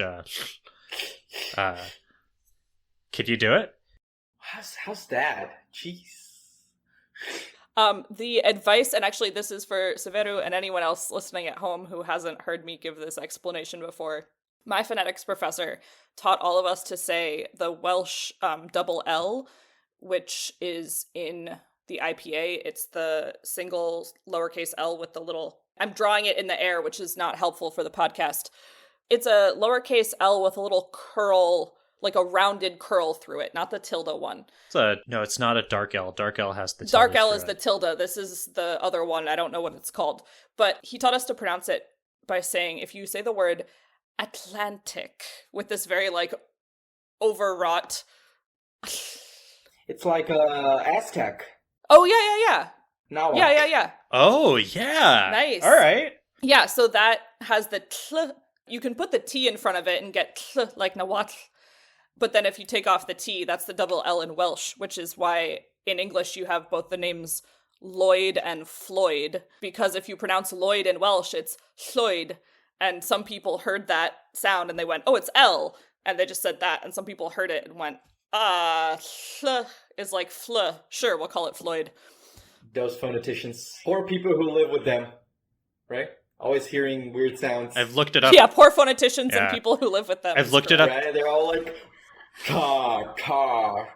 Could you do it? How's that? Jeez. The advice, and actually this is for Severu and anyone else listening at home who hasn't heard me give this explanation before. My phonetics professor taught all of us to say the Welsh double L, which is in the IPA. It's the single lowercase L with the little... I'm drawing it in the air, which is not helpful for the podcast. It's a lowercase L with a little curl, like a rounded curl through it, not the tilde one. No, it's not a dark L. Dark L has the tilde. Dark L is the tilde. This is the other one. I don't know what it's called. But he taught us to pronounce it by saying, if you say the word Atlantic with this very like overwrought... It's like Aztec. Oh, yeah. Now Yeah. Oh, yeah. Nice. All right. Yeah, so that has the tl. You can put the T in front of it and get tl, like Nahuatl. But then if you take off the T, that's the double L in Welsh, which is why in English you have both the names Lloyd and Floyd. Because if you pronounce Lloyd in Welsh, it's Lloyd. And some people heard that sound and they went, oh, it's L. And they just said that. And some people heard it and went, fl is like fl. Sure, we'll call it Floyd. Those phoneticians. Or people who live with them, right? Always hearing weird sounds. I've looked it up. Yeah, poor phoneticians Yeah. and people who live with them. I've looked it up. Right? They're all like, car.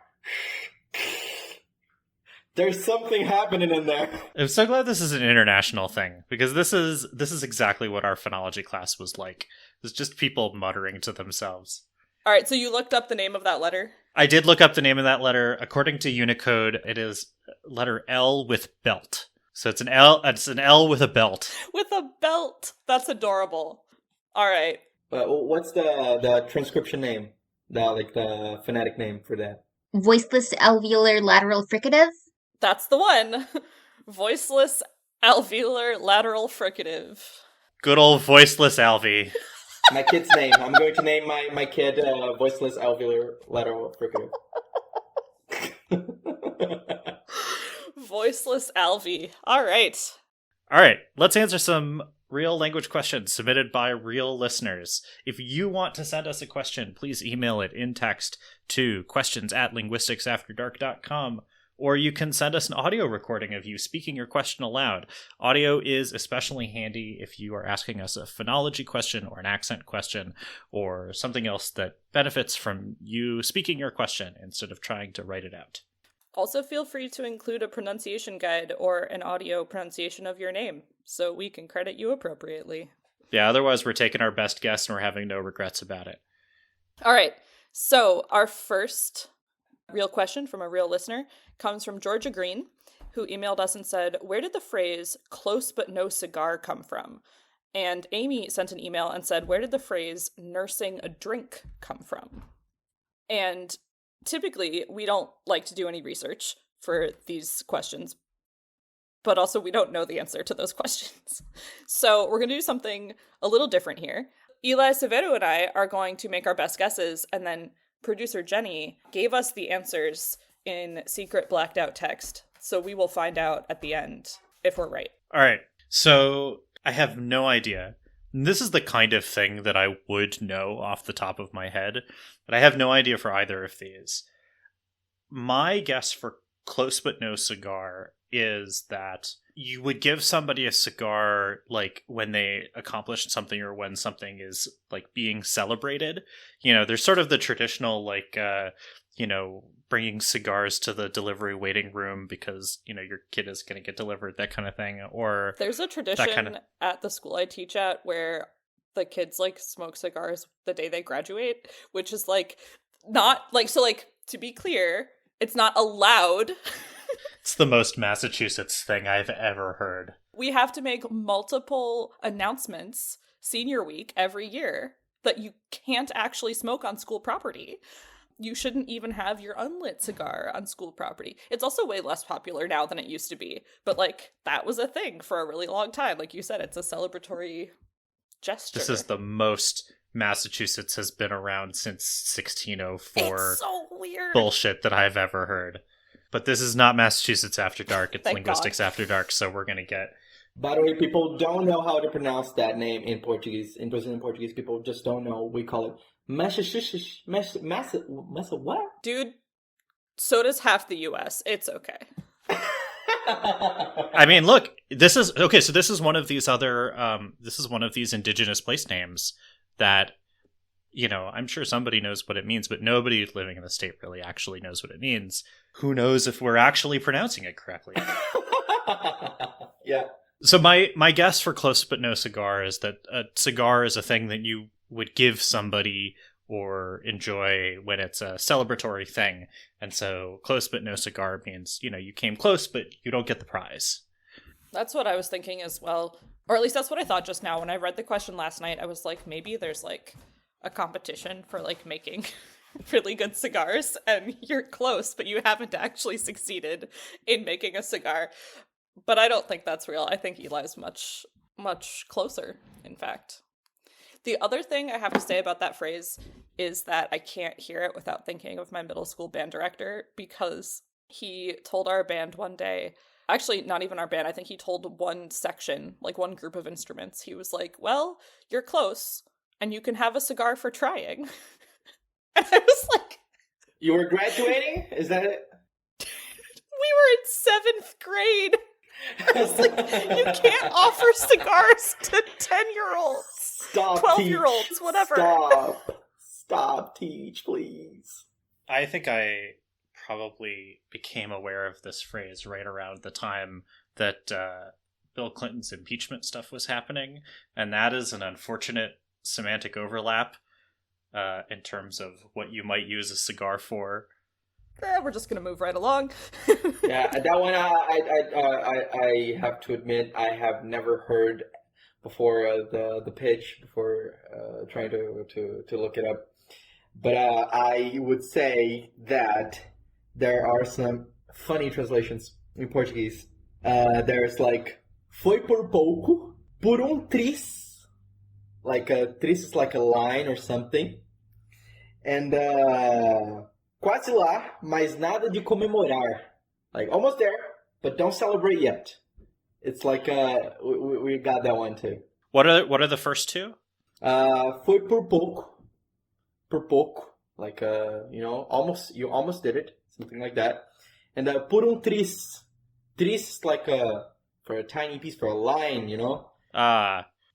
There's something happening in there. I'm so glad this is an international thing, because this is exactly what our phonology class was like. It's just people muttering to themselves. All right, so you looked up the name of that letter? I did look up the name of that letter. According to Unicode, it is letter L with belt. So it's an L with a belt. With a belt. That's adorable. All right. What's the transcription name? The phonetic name for that? Voiceless alveolar lateral fricative. That's the one. Voiceless alveolar lateral fricative. Good old voiceless Alvie. My kid's name. I'm going to name my kid Voiceless alveolar lateral fricative. Voiceless Alvie. All right. All right, let's answer some real language questions submitted by real listeners. If you want to send us a question, please email it in text to questions@linguisticsafterdark.com, or you can send us an audio recording of you speaking your question aloud. Audio is especially handy if you are asking us a phonology question or an accent question or something else that benefits from you speaking your question instead of trying to write it out. Also, feel free to include a pronunciation guide or an audio pronunciation of your name, so we can credit you appropriately. Yeah, otherwise we're taking our best guess and we're having no regrets about it. All right, so our first real question from a real listener comes from Georgia Green, who emailed us and said, "Where did the phrase 'close but no cigar' come from?" And Amy sent an email and said, "Where did the phrase 'nursing a drink' come from?" And typically, we don't like to do any research for these questions, but also we don't know the answer to those questions. So we're going to do something a little different here. Eli Severo and I are going to make our best guesses, and then producer Jenny gave us the answers in secret blacked out text. So we will find out at the end if we're right. All right, so I have no idea. This is the kind of thing that I would know off the top of my head, but I have no idea for either of these. My guess for close but no cigar is that you would give somebody a cigar like when they accomplished something or when something is like being celebrated. You know, there's sort of the traditional like bringing cigars to the delivery waiting room because, you know, your kid is going to get delivered, that kind of thing. Or there's a tradition at the school I teach at where the kids like smoke cigars the day they graduate, which is like not like, so like, to be clear, it's not allowed. It's the most Massachusetts thing I've ever heard. We have to make multiple announcements senior week every year that you can't actually smoke on school property. You shouldn't even have your unlit cigar on school property. It's also way less popular now than it used to be. But, like, that was a thing for a really long time. Like you said, it's a celebratory gesture. This is the most Massachusetts has been around since 1604. It's so weird. Bullshit that I've ever heard. But this is not Massachusetts After Dark. It's Thank Linguistics God. After Dark, so we're going to get... By the way, people don't know how to pronounce that name in Portuguese. In Brazilian Portuguese, people just don't know. We call it what? Dude, so does half the US. It's okay. I mean, look, this is... Okay, so this is one of these other... this is one of these indigenous place names that, you know, I'm sure somebody knows what it means, but nobody living in the state really actually knows what it means. Who knows if we're actually pronouncing it correctly? Yeah. So my guess for close but no cigar is that a cigar is a thing that you would give somebody or enjoy when it's a celebratory thing. And so close but no cigar means, you know, you came close, but you don't get the prize. That's what I was thinking as well. Or at least that's what I thought just now. When I read the question last night, I was like, maybe there's like a competition for like making really good cigars and you're close, but you haven't actually succeeded in making a cigar. But I don't think that's real. I think Eli's much, much closer, in fact. The other thing I have to say about that phrase is that I can't hear it without thinking of my middle school band director, because he told our band one day, actually not even our band, I think he told one section, like one group of instruments, he was like, well, you're close, and you can have a cigar for trying. And I was like... You were graduating? Is that it? We were in 7th grade. It's like, you can't offer cigars to 10-year-olds. Stop, 12-year-olds, Teach. whatever. Stop, Teach, please. I think I probably became aware of this phrase right around the time that Bill Clinton's impeachment stuff was happening, and that is an unfortunate semantic overlap in terms of what you might use a cigar for. We're just gonna move right along. Yeah, that one I have to admit I have never heard before the pitch before trying to look it up. But I would say that there are some funny translations in Portuguese. There's like foi por pouco, por tris. Like a tris is like a line or something. And quase lá, mas nada de comemorar. Like almost there, but don't celebrate yet. It's like we got that one too. What are the first two? Foi por pouco, like you almost did it, something like that. And por tris is like for a tiny piece, for a line, you know.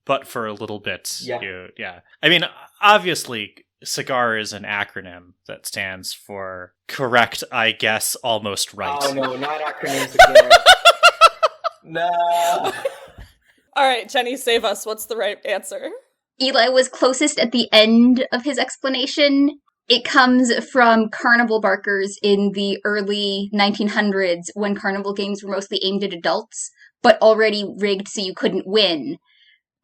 But for a little bit. Yeah. Yeah. I mean, obviously, cigar is an acronym that stands for correct, I guess, almost right. Oh no, not acronyms again. No. All right, Jenny, save us. What's the right answer? Eli was closest at the end of his explanation. It comes from carnival barkers in the early 1900s when carnival games were mostly aimed at adults, but already rigged so you couldn't win.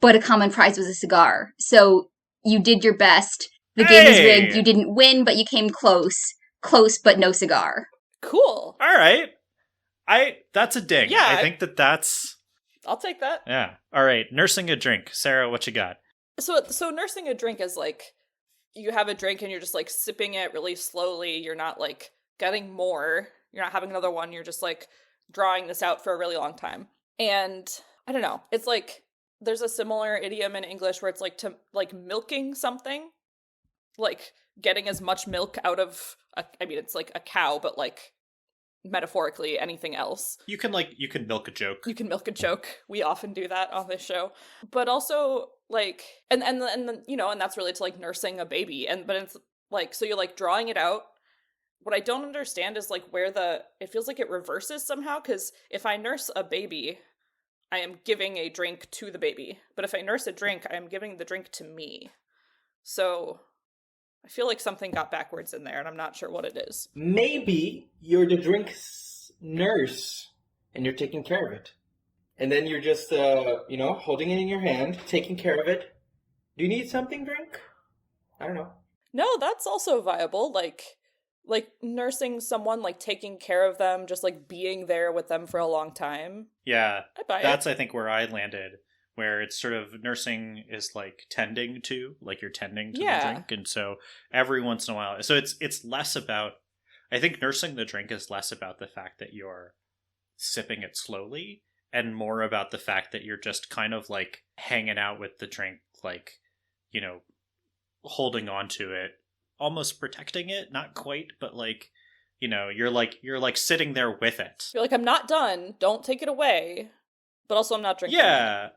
But a common prize was a cigar. So you did your best. The game was rigged. You didn't win, but you came close. Close, but no cigar. Cool. All right. That's a ding. Yeah. I think that's... I'll take that. Yeah. All right. Nursing a drink. Sarah, what you got? So nursing a drink is like, you have a drink and you're just like sipping it really slowly. You're not like getting more. You're not having another one. You're just like drawing this out for a really long time. And I don't know. It's like, there's a similar idiom in English where it's like to like milking something, like getting as much milk out of it's like a cow, but like metaphorically anything else. You can milk a joke. You can milk a joke. We often do that on this show. But also like and you know, and that's really to like nursing a baby. But it's like, so you're like drawing it out. What I don't understand is like where it feels like it reverses somehow, because if I nurse a baby, I am giving a drink to the baby. But if I nurse a drink, I am giving the drink to me. So I feel like something got backwards in there, and I'm not sure what it is. Maybe you're the drink's nurse, and you're taking care of it. And then you're just, holding it in your hand, taking care of it. Do you need something, drink? I don't know. No, that's also viable. Like nursing someone, like taking care of them, just like being there with them for a long time. Yeah. I buy That's, it. I think, where I landed, where it's sort of nursing is like tending to, like you're tending to the drink. And so every once in a while, so it's less about, I think nursing the drink is less about the fact that you're sipping it slowly and more about the fact that you're just kind of like hanging out with the drink, like, you know, holding on to it, almost protecting it, not quite, but like, you know, you're like sitting there with it. You're like, I'm not done. Don't take it away. But also I'm not drinking. Yeah.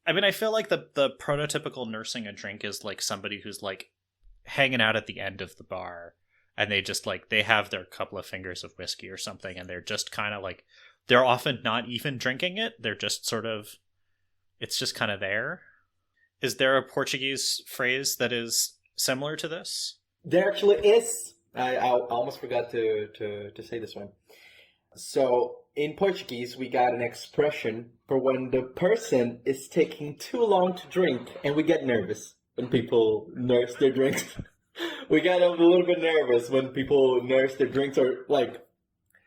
I mean, I feel like the prototypical nursing a drink is like somebody who's like hanging out at the end of the bar and they just like, they have their couple of fingers of whiskey or something and they're just kind of like, they're often not even drinking it. They're just sort of, it's just kind of there. Is there a Portuguese phrase that is similar to this? There actually is. I almost forgot to say this one. So in Portuguese, we got an expression for when the person is taking too long to drink, and we get nervous when people nurse their drinks. We get a little bit nervous when people nurse their drinks, or like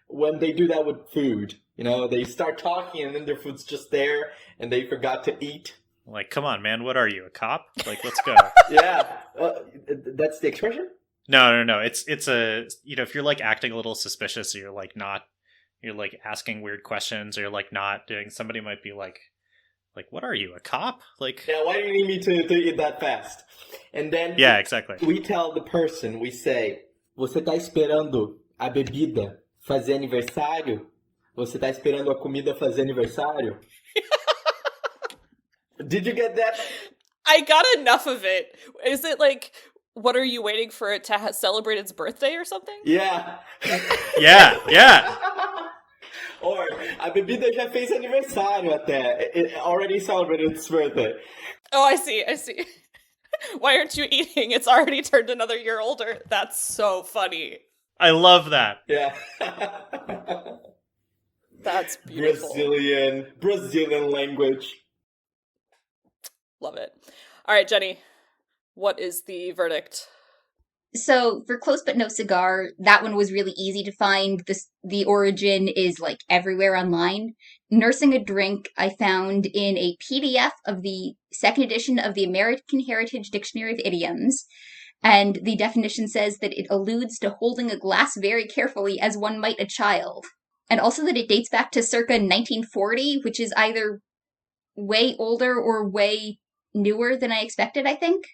when they do that with food. You know, they start talking and then their food's just there and they forgot to eat. Like, come on, man, what are you, a cop? Like, let's go. Yeah, that's the expression? No. It's a, you know, if you're like acting a little suspicious, or you're like not, you're like asking weird questions, or you're like not doing, somebody might be like, what are you, a cop? Like, yeah, why do you need me to eat that fast? And then yeah, exactly. We tell the person, we say, você tá esperando a bebida fazer aniversário? Você tá esperando a comida fazer aniversário? Did you get that? I got enough of it. Is it like, what are you waiting for it to celebrate its birthday or something? Yeah. Yeah. Or, a bebida já fez aniversário até. It already celebrated its birthday. Oh, I see. Why aren't you eating? It's already turned another year older. That's so funny. I love that. Yeah. That's beautiful. Brazilian language. Love it. All right, Jenny, what is the verdict? So for Close But No Cigar, that one was really easy to find. The origin is like everywhere online. Nursing a Drink I found in a PDF of the second edition of the American Heritage Dictionary of Idioms. And the definition says that it alludes to holding a glass very carefully as one might a child. And also that it dates back to circa 1940, which is either way older or way newer than I expected, I think.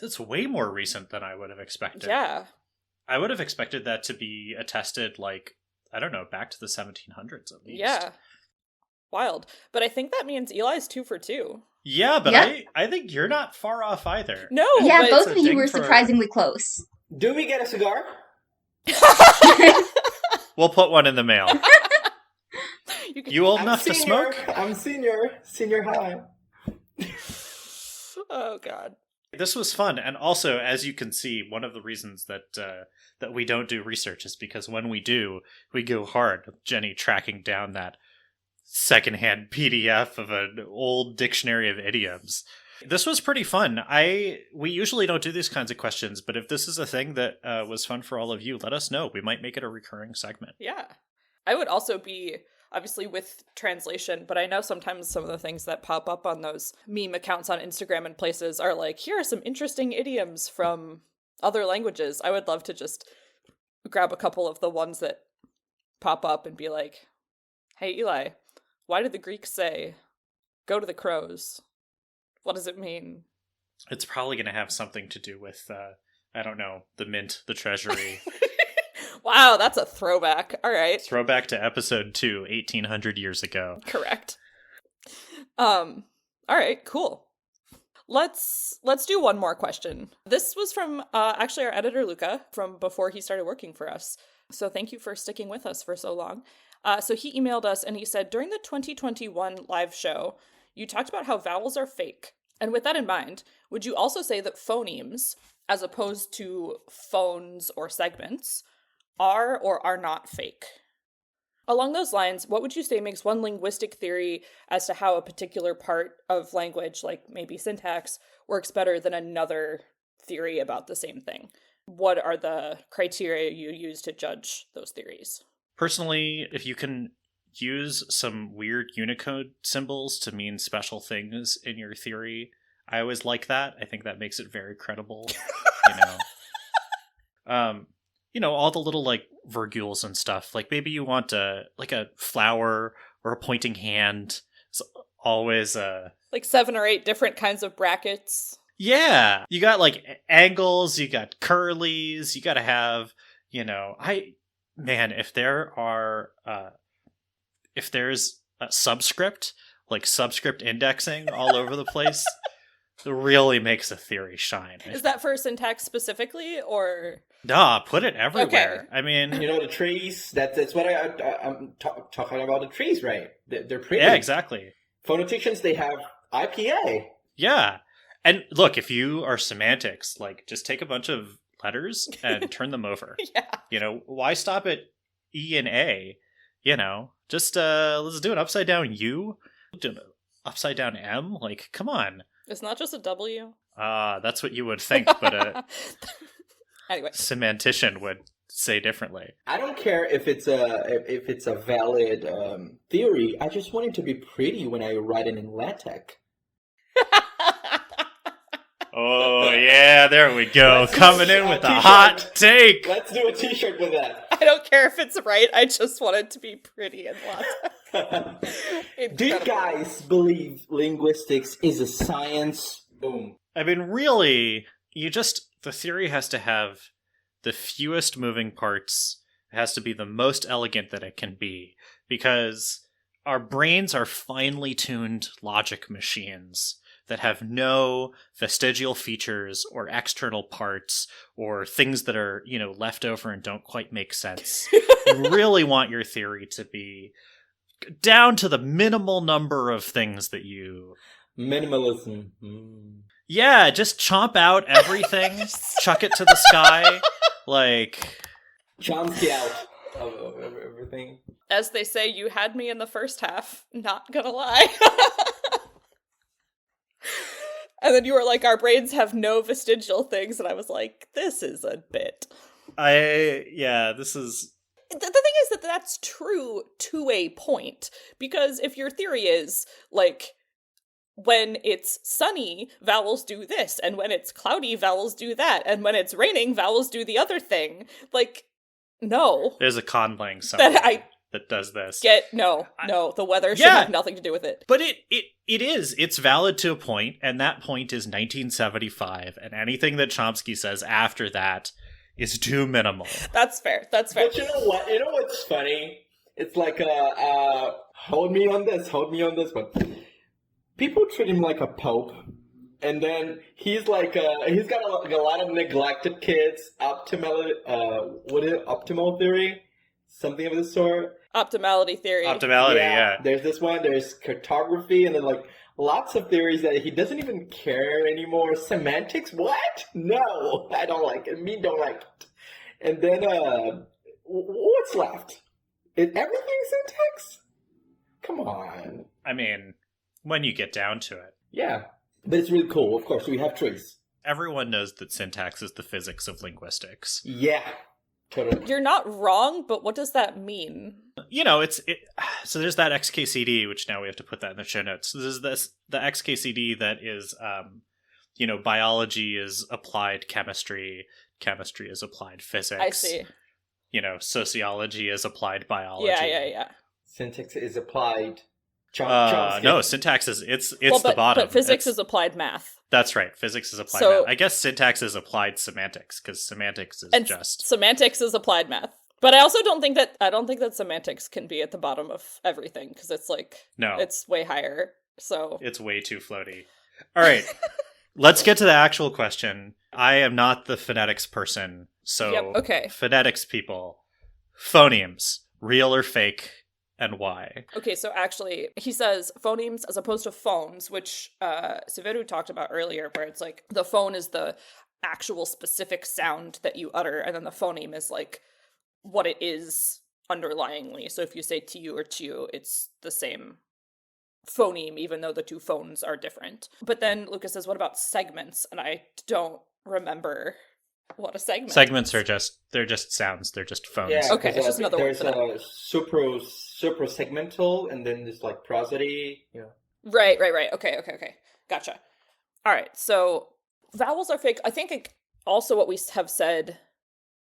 That's way more recent than I would have expected. Yeah. I would have expected that to be attested, like, I don't know, back to the 1700s at least. Yeah. Wild. But I think that means Eli's 2 for 2. Yeah, but Yeah. I think you're not far off either. No, Yeah, but both a of you ding were for- surprisingly close. Do we get a cigar? We'll put one in the mail. You old I'm enough to senior. smoke? I'm senior high. Oh, God. This was fun, and also, as you can see, one of the reasons that we don't do research is because when we do, we go hard with Jenny tracking down that secondhand PDF of an old dictionary of idioms. This was pretty fun. We usually don't do these kinds of questions, but if this is a thing that was fun for all of you, let us know. We might make it a recurring segment. Yeah. I would also be, obviously, with translation, but I know sometimes some of the things that pop up on those meme accounts on Instagram and places are like, here are some interesting idioms from other languages. I would love to just grab a couple of the ones that pop up and be like, hey, Eli, why did the Greeks say, go to the crows? What does it mean? It's probably going to have something to do with, I don't know, the mint, the treasury. Wow, that's a throwback. All right. Throwback to episode 2, 1800 years ago. Correct. All right, cool. Let's do one more question. This was from actually our editor Luca from before he started working for us. So thank you for sticking with us for so long. So he emailed us and he said, during the 2021 live show, you talked about how vowels are fake. And with that in mind, would you also say that phonemes, as opposed to phones or segments, are or are not fake? Along those lines, what would you say makes one linguistic theory as to how a particular part of language, like maybe syntax, works better than another theory about the same thing? What are the criteria you use to judge those theories? Personally, if you can use some weird Unicode symbols to mean special things in your theory, I always like that. I think that makes it very credible. All the little like virgules and stuff. Like maybe you want a flower or a pointing hand. It's always like 7 or 8 different kinds of brackets. Yeah, you got like angles, you got curlies, you got to have, if there's a subscript, like subscript indexing all over the place, it really makes a theory shine. Is that for syntax specifically, or? Nah, put it everywhere. Okay. I mean, the trees. That's what I'm talking about. The trees, right? They're pretty. Yeah, exactly. Phoneticians, they have IPA. Yeah, and look, if you are semantics, like just take a bunch of letters and turn them over. Yeah. Why stop at E and A? Just let's do an upside down U, do an upside down M. Like, come on. It's not just a W. That's what you would think, but a anyway, semantician would say differently. I don't care if it's a valid theory. I just want it to be pretty when I write it in LaTeX. Oh yeah, there we go. Coming in with the hot take. Let's do a t-shirt with that. I don't care if it's right. I just want it to be pretty and LaTeX. Do you guys believe linguistics is a science? Boom. I mean, really, the theory has to have the fewest moving parts. It has to be the most elegant that it can be. because our brains are finely tuned logic machines that have no vestigial features or external parts or things that are, left over and don't quite make sense. You really want your theory to be down to the minimal number of things that you... Minimalism. Yeah, just chomp out everything, chuck it to the sky, like... Chomsky out of everything. As they say, you had me in the first half, not gonna lie. And then you were like, our brains have no vestigial things, and I was like, this is a bit. This is... The thing is that that's true to a point, because if your theory is, like, when it's sunny, vowels do this, and when it's cloudy, vowels do that, and when it's raining, vowels do the other thing, like, no. There's a conlang somewhere that does this. The weather should have nothing to do with it. But it is. It's valid to a point, and that point is 1975, and anything that Chomsky says after that is too minimal. That's fair. But you know what? You know what's funny? It's like hold me on this one. People treat him like a pope, and then he's like he's got a lot of neglected kids. Optimal theory, something of the sort. Optimality theory. Yeah. There's this one. There's cartography, and then like lots of theories that he doesn't even care anymore. Semantics? What? No, I don't like it. Me don't like it. And then what's left? Is everything syntax? Come on. I mean, when you get down to it. Yeah, but it's really cool. Of course, we have trees. Everyone knows that syntax is the physics of linguistics. Yeah, totally. You're not wrong, but what does that mean? So there's that XKCD, which now we have to put that in the show notes. So there's the XKCD that is, biology is applied chemistry, chemistry is applied physics. I see. Sociology is applied biology. Yeah. Syntax is applied. No, syntax is the bottom. But physics is applied math. That's right. Physics is applied math. I guess syntax is applied semantics, because semantics is semantics is applied math. But I also don't think that semantics can be at the bottom of everything, because it's like it's way higher. So it's way too floaty. All right. Let's get to the actual question. I am not the phonetics person, so phonetics people, phonemes, real or fake, and why? Okay, so actually, he says phonemes as opposed to phones, which Severu talked about earlier, where it's like the phone is the actual specific sound that you utter, and then the phoneme is like what it is underlyingly. So if you say tu or tu, it's the same phoneme, even though the two phones are different. But then Lucas says, what about segments? And I don't remember what a segment Segments are just sounds. They're just phones. Yeah, okay, it's just another word for that. There's suprasegmental, and then there's like prosody. Right. Okay. Gotcha. All right, so vowels are fake. I think also what we have said,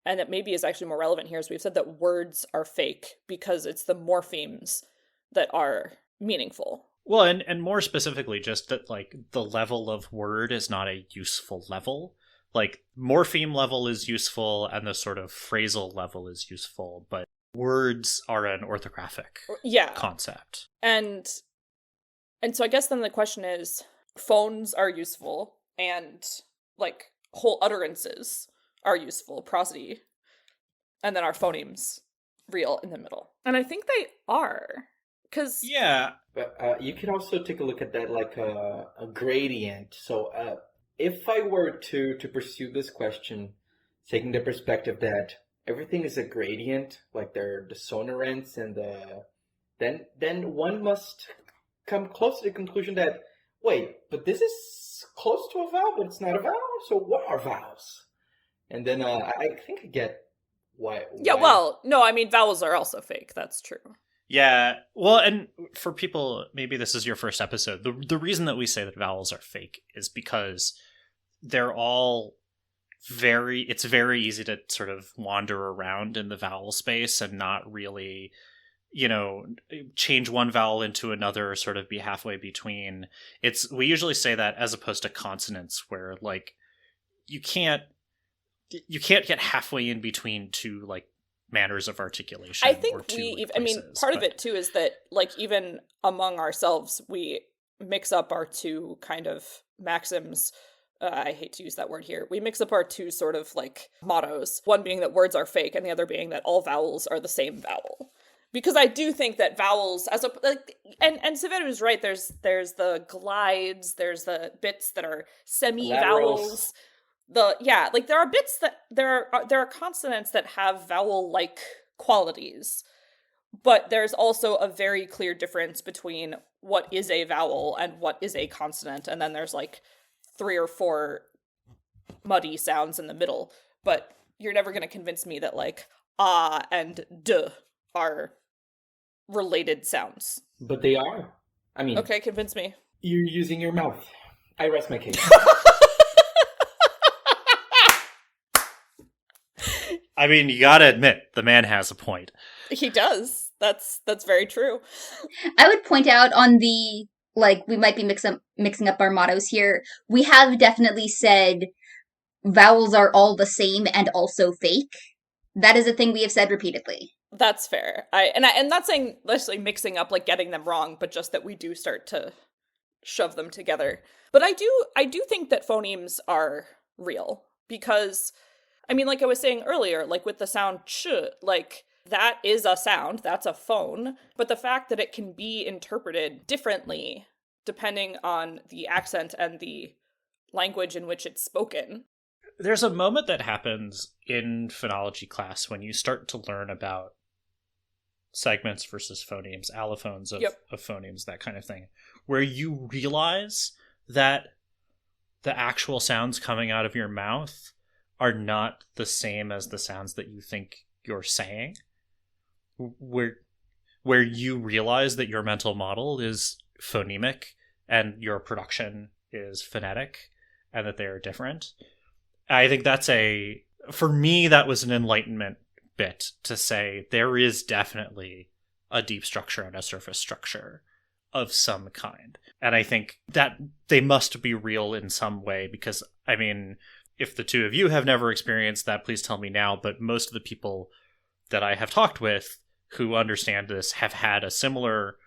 and it maybe is actually more relevant here, is we've said that words are fake because it's the morphemes that are meaningful. Well, and more specifically, just that like the level of word is not a useful level. Like morpheme level is useful, and the sort of phrasal level is useful, but words are an orthographic concept. And so I guess then the question is, phones are useful, and like whole utterances are useful, prosody, and then our phonemes real in the middle. And I think they are. Because but you can also take a look at that like a gradient. So if I were to pursue this question, taking the perspective that everything is a gradient, like they're the sonorants and then one must come close to the conclusion that but this is close to a vowel, but it's not a vowel. So what are vowels? And then I think I get why. Yeah, well, no, I mean vowels are also fake. That's true. Yeah, well, and for people, maybe this is your first episode, the reason that we say that vowels are fake is because they're all it's very easy to sort of wander around in the vowel space and not really, change one vowel into another or sort of be halfway between. We usually say that as opposed to consonants, where like you can't get halfway in between two like manners of articulation. I think part of but... it too is that, like, even among ourselves, we mix up our two kind of maxims. I hate to use that word here. We mix up our two sort of like mottos, one being that words are fake and the other being that all vowels are the same vowel. Because I do think that vowels, and Severo is right, there's the glides, there's the bits that are semi-vowels. There are bits that, there are consonants that have vowel-like qualities. But there's also a very clear difference between what is a vowel and what is a consonant, and then there's like 3 or 4 muddy sounds in the middle. But you're never going to convince me that like ah and d are related sounds. But they are. I mean... Okay, convince me. You're using your mouth. I rest my case. I mean, you gotta admit, the man has a point. He does. That's very true. I would point out on the, like, we might be mixing up our mottos here. We have definitely said vowels are all the same and also fake. That is a thing we have said repeatedly. That's fair. I'm not saying necessarily mixing up, like getting them wrong, but just that we do start to shove them together. But I do think that phonemes are real, because, I mean, like I was saying earlier, like with the sound ch, like that is a sound, that's a phone, but the fact that it can be interpreted differently depending on the accent and the language in which it's spoken. There's a moment that happens in phonology class when you start to learn about segments versus phonemes, allophones of phonemes, that kind of thing, where you realize that the actual sounds coming out of your mouth are not the same as the sounds that you think you're saying, where you realize that your mental model is phonemic and your production is phonetic, and that they are different. I think for me, that was an enlightenment bit to say there is definitely a deep structure and a surface structure of some kind. And I think that they must be real in some way, because, I mean, if the two of you have never experienced that, please tell me now, but most of the people that I have talked with who understand this have had a similar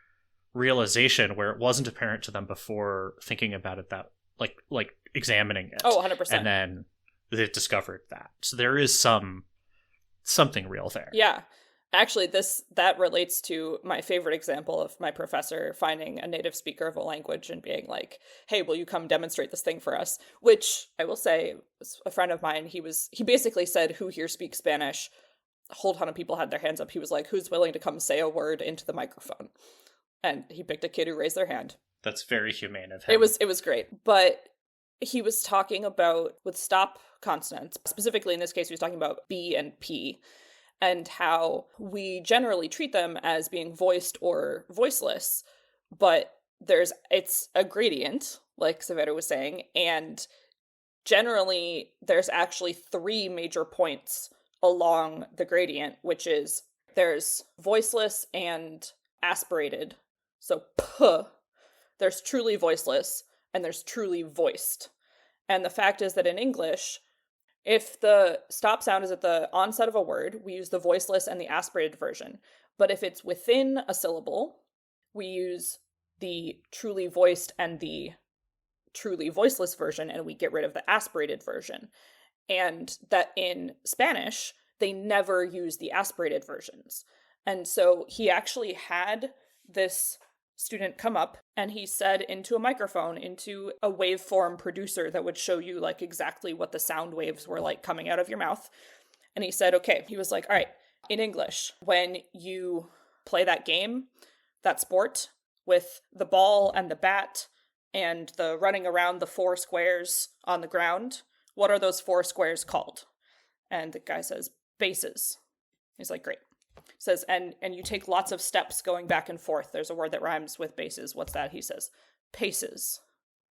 realization where it wasn't apparent to them before thinking about it, that like examining it. Oh, 100%. And then they've discovered that. So there is something real there. Yeah. Actually, that relates to my favorite example of my professor finding a native speaker of a language and being like, hey, will you come demonstrate this thing for us? Which I will say, a friend of mine, he basically said, who here speaks Spanish? A whole ton of people had their hands up. He was like, who's willing to come say a word into the microphone? And he picked a kid who raised their hand. That's very humane of him. It was great. But he was talking about, with stop consonants, specifically in this case, he was talking about B and P, and how we generally treat them as being voiced or voiceless, but it's a gradient, like Severo was saying, and generally there's actually 3 major points along the gradient, which is there's voiceless and aspirated. So p, there's truly voiceless, and there's truly voiced. And the fact is that in English, if the stop sound is at the onset of a word, we use the voiceless and the aspirated version. But if it's within a syllable, we use the truly voiced and the truly voiceless version, and we get rid of the aspirated version. And that in Spanish, they never use the aspirated versions. And so he actually had this student come up and he said into a microphone, into a waveform producer that would show you like exactly what the sound waves were like coming out of your mouth. And he said, okay, he was like, all right, in English, when you play that game, that sport with the ball and the bat and the running around the 4 squares on the ground, what are those 4 squares called? And the guy says, bases. He's like, great. Says, and you take lots of steps going back and forth. There's a word that rhymes with bases. What's that? He says, paces.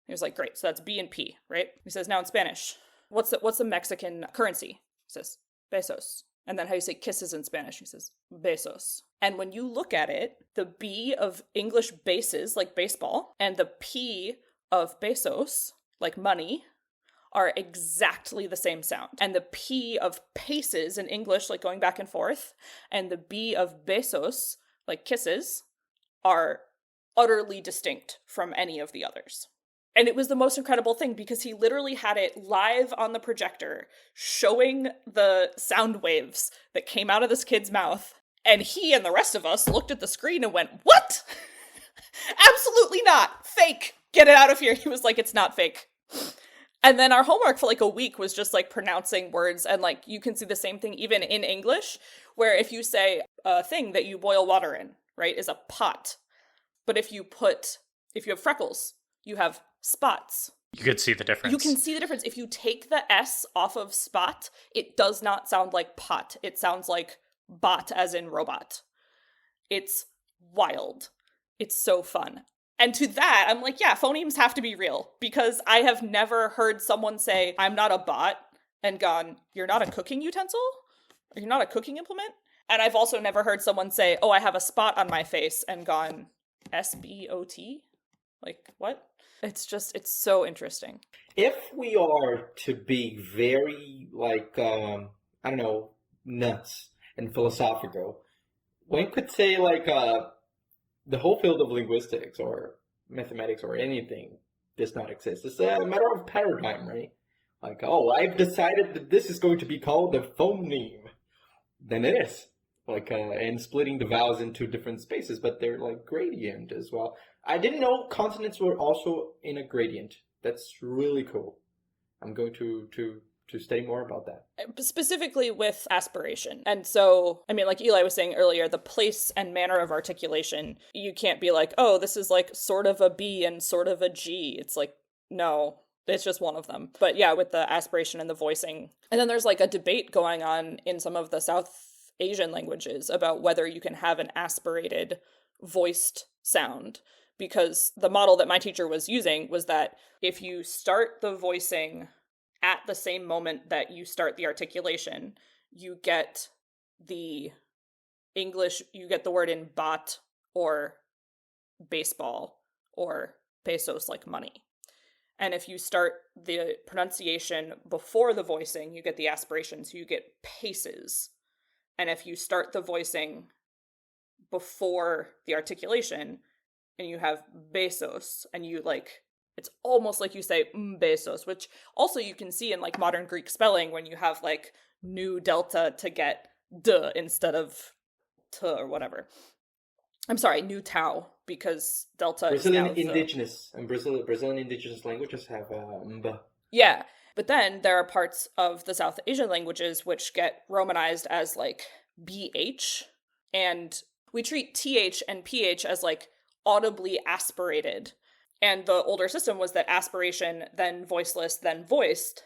He was like, great. So that's B and P, right? He says, now in Spanish, what's the Mexican currency? He says, pesos. And then how you say kisses in Spanish? He says, besos. And when you look at it, the B of English bases, like baseball, and the P of pesos, like money, are exactly the same sound. And the P of paces in English, like going back and forth, and the B of besos, like kisses, are utterly distinct from any of the others. And it was the most incredible thing because he literally had it live on the projector showing the sound waves that came out of this kid's mouth. And he and the rest of us looked at the screen and went, "What? Absolutely not. Fake. Get it out of here." He was like, "It's not fake." And then our homework for like a week was just like pronouncing words. And like you can see the same thing even in English, where if you say a thing that you boil water in, right, is a pot. But if you have freckles, you have spots. You could see the difference. You can see the difference. If you take the S off of spot, it does not sound like pot. It sounds like bot, as in robot. It's wild. It's so fun. And to that, I'm like, yeah, phonemes have to be real, because I have never heard someone say, "I'm not a bot," and gone, "You're not a cooking utensil? Or you're not a cooking implement?" And I've also never heard someone say, "Oh, I have a spot on my face," and gone, SBOT? Like, what? It's so interesting. If we are to be very, like, I don't know, nuts and philosophical, one could say, like, the whole field of linguistics or mathematics or anything does not exist. It's a matter of paradigm, right? Like, oh, I've decided that this is going to be called a phoneme. Then it is. Like, and splitting the vowels into different spaces, but they're like gradient as well. I didn't know consonants were also in a gradient. That's really cool. I'm going to study more about that. Specifically with aspiration. And so, I mean, like Eli was saying earlier, the place and manner of articulation, you can't be like, oh, this is like sort of a B and sort of a G. It's like, no, it's just one of them. But yeah, with the aspiration and the voicing. And then there's like a debate going on in some of the South Asian languages about whether you can have an aspirated voiced sound, because the model that my teacher was using was that if you start the voicing at the same moment that you start the articulation, you get the word in bot or baseball or pesos, like money. And if you start the pronunciation before the voicing, you get the aspiration, so you get paces. And if you start the voicing before the articulation, and you have besos, and you like, it's almost like you say besos, which also you can see in like modern Greek spelling when you have like new delta to get d instead of t or whatever. I'm sorry, new tau, because delta Brazilian is now indigenous and Brazilian indigenous languages have mb. Yeah. But then there are parts of the South Asian languages which get romanized as like BH, and we treat TH and PH as like audibly aspirated. And the older system was that aspiration, then voiceless, then voiced.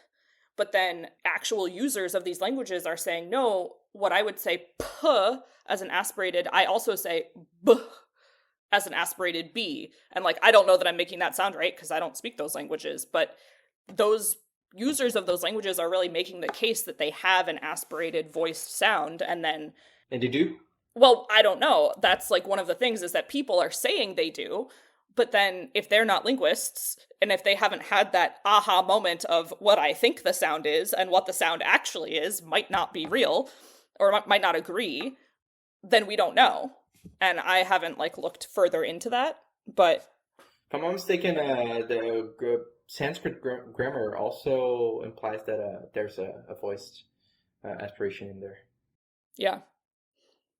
But then actual users of these languages are saying, no, what I would say p as an aspirated, I also say b as an aspirated B. And like, I don't know that I'm making that sound right because I don't speak those languages, but those users of those languages are really making the case that they have an aspirated voiced sound. And then... And they do? Well, I don't know. That's like one of the things is that people are saying they do. But then if they're not linguists, and if they haven't had that aha moment of what I think the sound is and what the sound actually is might not be real or might not agree, then we don't know. And I haven't like looked further into that, but... If I'm not mistaken, the Sanskrit grammar also implies that there's a voiced aspiration in there. Yeah.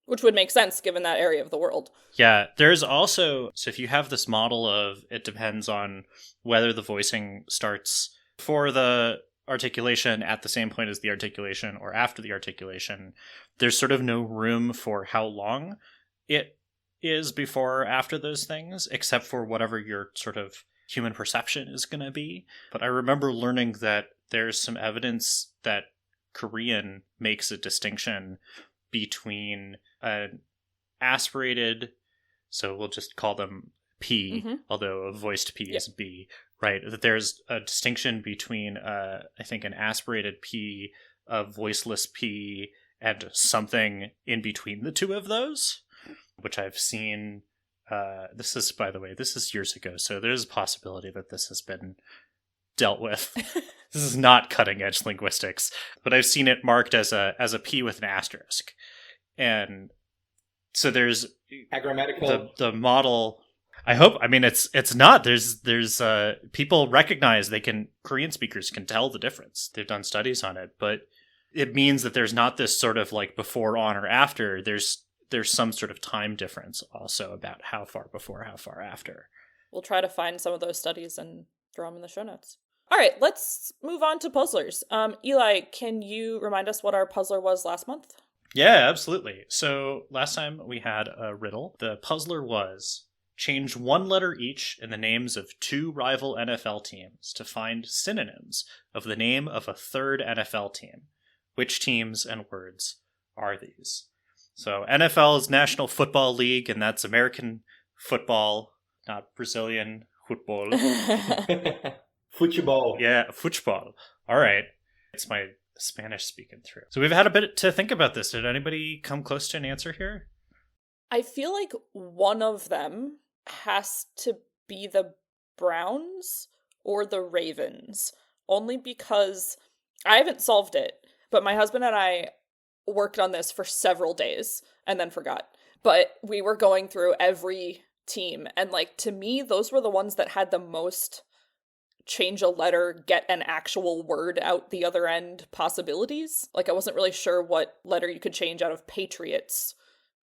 Which would make sense given that area of the world. Yeah, there's also, so if you have this model of it depends on whether the voicing starts for the articulation at the same point as the articulation or after the articulation, there's sort of no room for how long it is before or after those things, except for whatever your sort of human perception is going to be. But I remember learning that there's some evidence that Korean makes a distinction between an aspirated, so we'll just call them P, although a voiced P is B, right? That there's a distinction between, I think, an aspirated P, a voiceless P, and something in between the two of those, which I've seen. This is, by the way, this is years ago, so there's a possibility that this has been dealt with. This is not cutting edge linguistics, but I've seen it marked as a P with an asterisk. And so there's Agrammatical. the model. I hope, I mean, it's not. There's people recognize Korean speakers can tell the difference. They've done studies on it, but it means that there's not this sort of like before, on, or after. There's some sort of time difference also about how far before, how far after. We'll try to find some of those studies and throw them in the show notes. All right, let's move on to puzzlers. Eli, can you remind us what our puzzler was last month? Yeah, absolutely. So last time we had a riddle. The puzzler was change one letter each in the names of two rival NFL teams to find synonyms of the name of a third NFL team. Which teams and words are these? So NFL is National Football League, and that's American football, not Brazilian football. Football. Yeah, football. All right. It's my Spanish speaking through. So we've had a bit to think about this. Did anybody come close to an answer here? I feel like one of them has to be the Browns or the Ravens, only because I haven't solved it, but my husband and I worked on this for several days and then forgot. But we were going through every team, and like, to me, those were the ones that had the most change a letter, get an actual word out the other end possibilities. Like, I wasn't really sure what letter you could change out of Patriots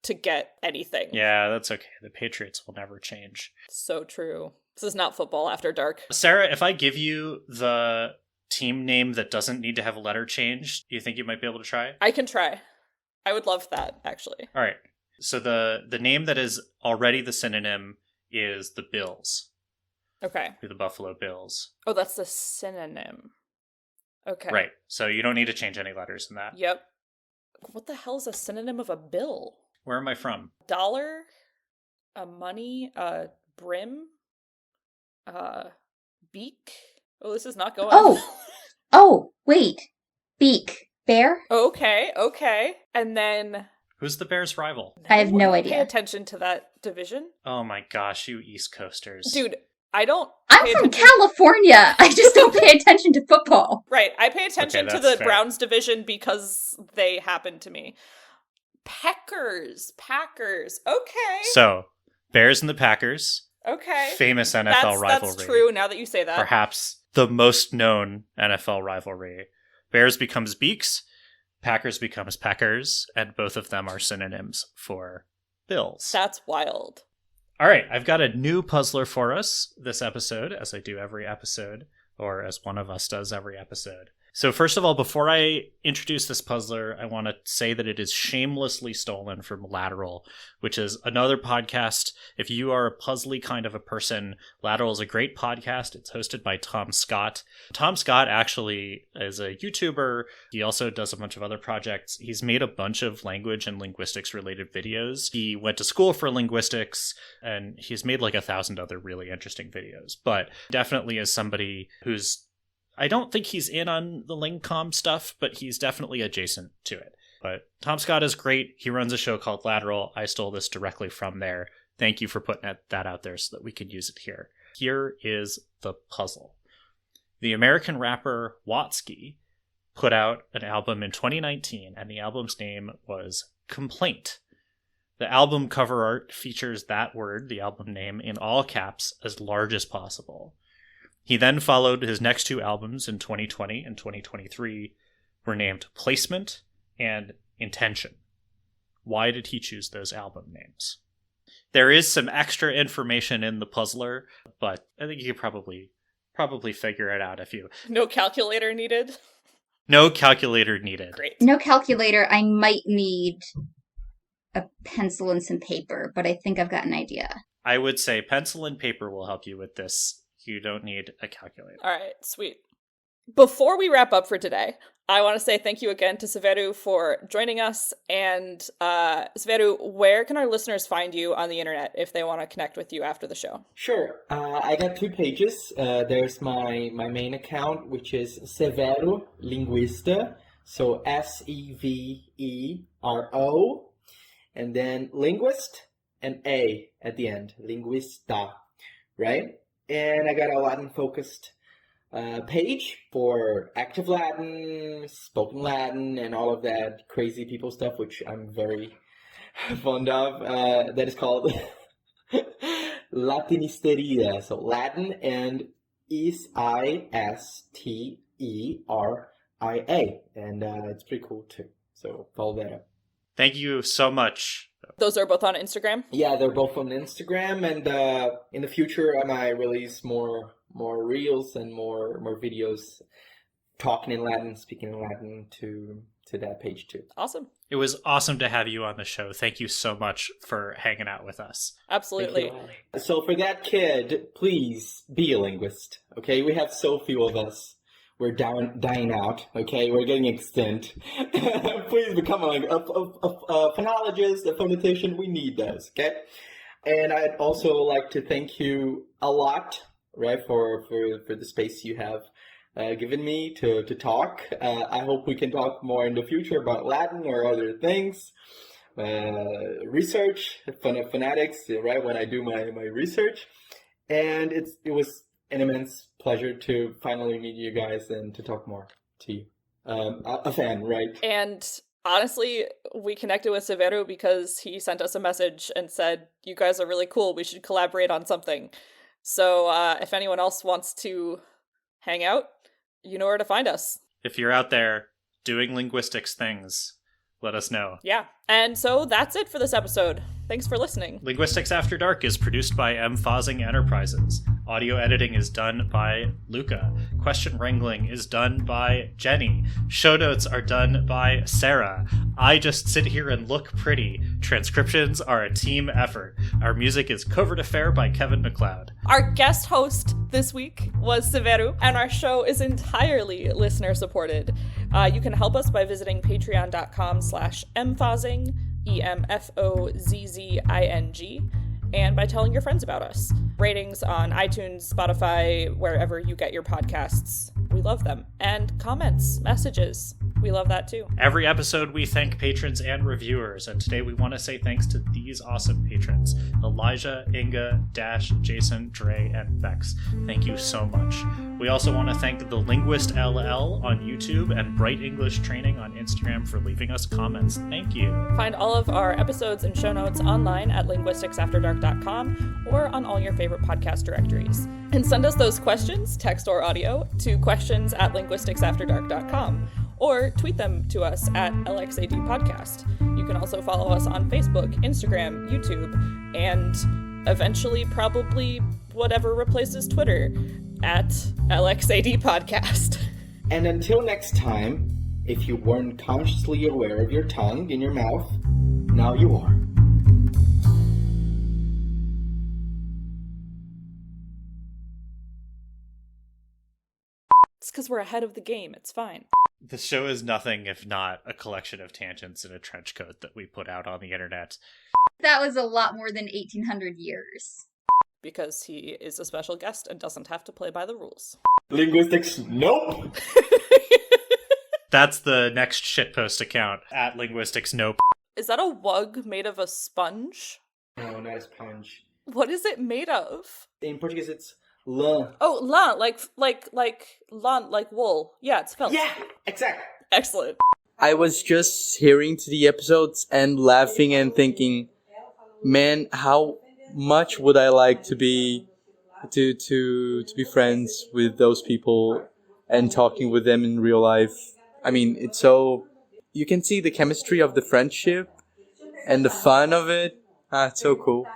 to get anything. Yeah, that's okay. The Patriots will never change. So true. This is not football after dark. Sarah, if I give you the team name that doesn't need to have a letter changed, do you think you might be able to try? I can try. I would love that, actually. All right. So the name that is already the synonym is the Bills. Okay. The Buffalo Bills. Oh, that's the synonym. Okay. Right. So you don't need to change any letters in that. Yep. What the hell is a synonym of a bill? Where am I from? Dollar? A money? A brim? Beak? Oh, this is not going. Oh, wait. Beak. Bear? Okay. And then... Who's the Bears' rival? I have no Pay idea. attention to that division. Oh my gosh, you East Coasters. Dude, I don't... I'm pay from attention- California. I just don't pay attention to football. Right, I pay attention Okay, to that's the fair. Browns division because they happen to me. Packers. Okay. So, Bears and the Packers. Okay. Famous NFL rivalry. That's true now that you say that. Perhaps the most known NFL rivalry. Bears becomes Beaks, Packers becomes Packers, and both of them are synonyms for Bills. That's wild. All right, I've got a new puzzler for us this episode, as I do every episode, or as one of us does every episode. So first of all, before I introduce this puzzler, I want to say that it is shamelessly stolen from Lateral, which is another podcast. If you are a puzzly kind of a person, Lateral is a great podcast. It's hosted by Tom Scott. Tom Scott actually is a YouTuber. He also does a bunch of other projects. He's made a bunch of language and linguistics related videos. He went to school for linguistics, and he's made like 1,000 other really interesting videos. But definitely is somebody who's I don't think he's in on the Lingcom stuff, but he's definitely adjacent to it. But Tom Scott is great. He runs a show called Lateral. I stole this directly from there. Thank you for putting that out there so that we could use it here. Here is the puzzle. The American rapper Watsky put out an album in 2019, and the album's name was Complaint. The album cover art features that word, the album name, in all caps as large as possible. He then followed his next two albums in 2020 and 2023 were named Placement and Intention. Why did he choose those album names? There is some extra information in the puzzler, but I think you could probably figure it out if you... No calculator needed? No calculator needed. Great. No calculator. I might need a pencil and some paper, but I think I've got an idea. I would say pencil and paper will help you with this. You don't need a calculator. All right, sweet. Before we wrap up for today, I want to say thank you again to Severu for joining us. And Severu, where can our listeners find you on the internet if they want to connect with you after the show? Sure. I got 2 pages. There's my main account, which is Severo Linguista. So SEVERO. And then linguist and A at the end. Linguista. Right? And I got a Latin-focused page for active Latin, spoken Latin, and all of that crazy people stuff, which I'm very fond of. That is called Latinisteria, so Latin and Isteria, and it's pretty cool too. So follow that up. Thank you so much. Those are both on Instagram? Yeah, they're both on Instagram, and in the future I might release more reels and more videos talking in Latin, speaking in Latin to that page too. Awesome. It was awesome to have you on the show. Thank you so much for hanging out with us. Absolutely. So for that kid, please be a linguist, okay? We have so few of us. We're dying out, okay? We're getting extinct. Please become a phonologist, a phonetician. We need those, okay? And I'd also like to thank you a lot, right, for the space you have given me to talk. I hope we can talk more in the future about Latin or other things. Research, phonetics, right, when I do my research. And it was an immense pleasure to finally meet you guys and to talk more to you. A fan, right? And honestly, we connected with Severo because he sent us a message and said, you guys are really cool, we should collaborate on something. So if anyone else wants to hang out, you know where to find us. If you're out there doing linguistics things, let us know. Yeah. And so that's it for this episode. Thanks for listening. Linguistics After Dark is produced by M. Fosing Enterprises. Audio editing is done by Luca. Question wrangling is done by Jenny. Show notes are done by Sarah. I just sit here and look pretty. Transcriptions are a team effort. Our music is Covert Affair by Kevin MacLeod. Our guest host this week was Severo, and our show is entirely listener supported. You can help us by visiting patreon.com/mfozing, EMFOZZING, and by telling your friends about us. Ratings on iTunes, Spotify, wherever you get your podcasts. We love them. And comments, messages. We love that too. Every episode we thank patrons and reviewers, and today we want to say thanks to these awesome patrons: Elijah, Inga, Dash, Jason, Dre, and Vex. Thank you so much. We also want to thank The Linguist LL on YouTube and Bright English Training on Instagram for leaving us comments. Thank you. Find all of our episodes and show notes online at linguisticsafterdark.com or on all your favorite podcast directories. And send us those questions, text or audio, to questions@linguisticsafterdark.com. Or tweet them to us at LXAD Podcast. You can also follow us on Facebook, Instagram, YouTube, and eventually probably whatever replaces Twitter at LXAD Podcast. And until next time, if you weren't consciously aware of your tongue in your mouth, now you are. It's because we're ahead of the game. It's fine. The show is nothing if not a collection of tangents in a trench coat that we put out on the internet. That was a lot more than 1800 years. Because he is a special guest and doesn't have to play by the rules. Linguistics, nope! That's the next shitpost account, at Linguistics Nope. Is that a wug made of a sponge? No, not a sponge. What is it made of? In Portuguese, it's lã. Oh, lã, like lã, like wool. Yeah, it's felt. Yeah, exactly. Excellent. I was just hearing to the episodes and laughing and thinking, man, how much would I like to be friends with those people and talking with them in real life. I mean, it's so, you can see the chemistry of the friendship and the fun of it. It's so cool.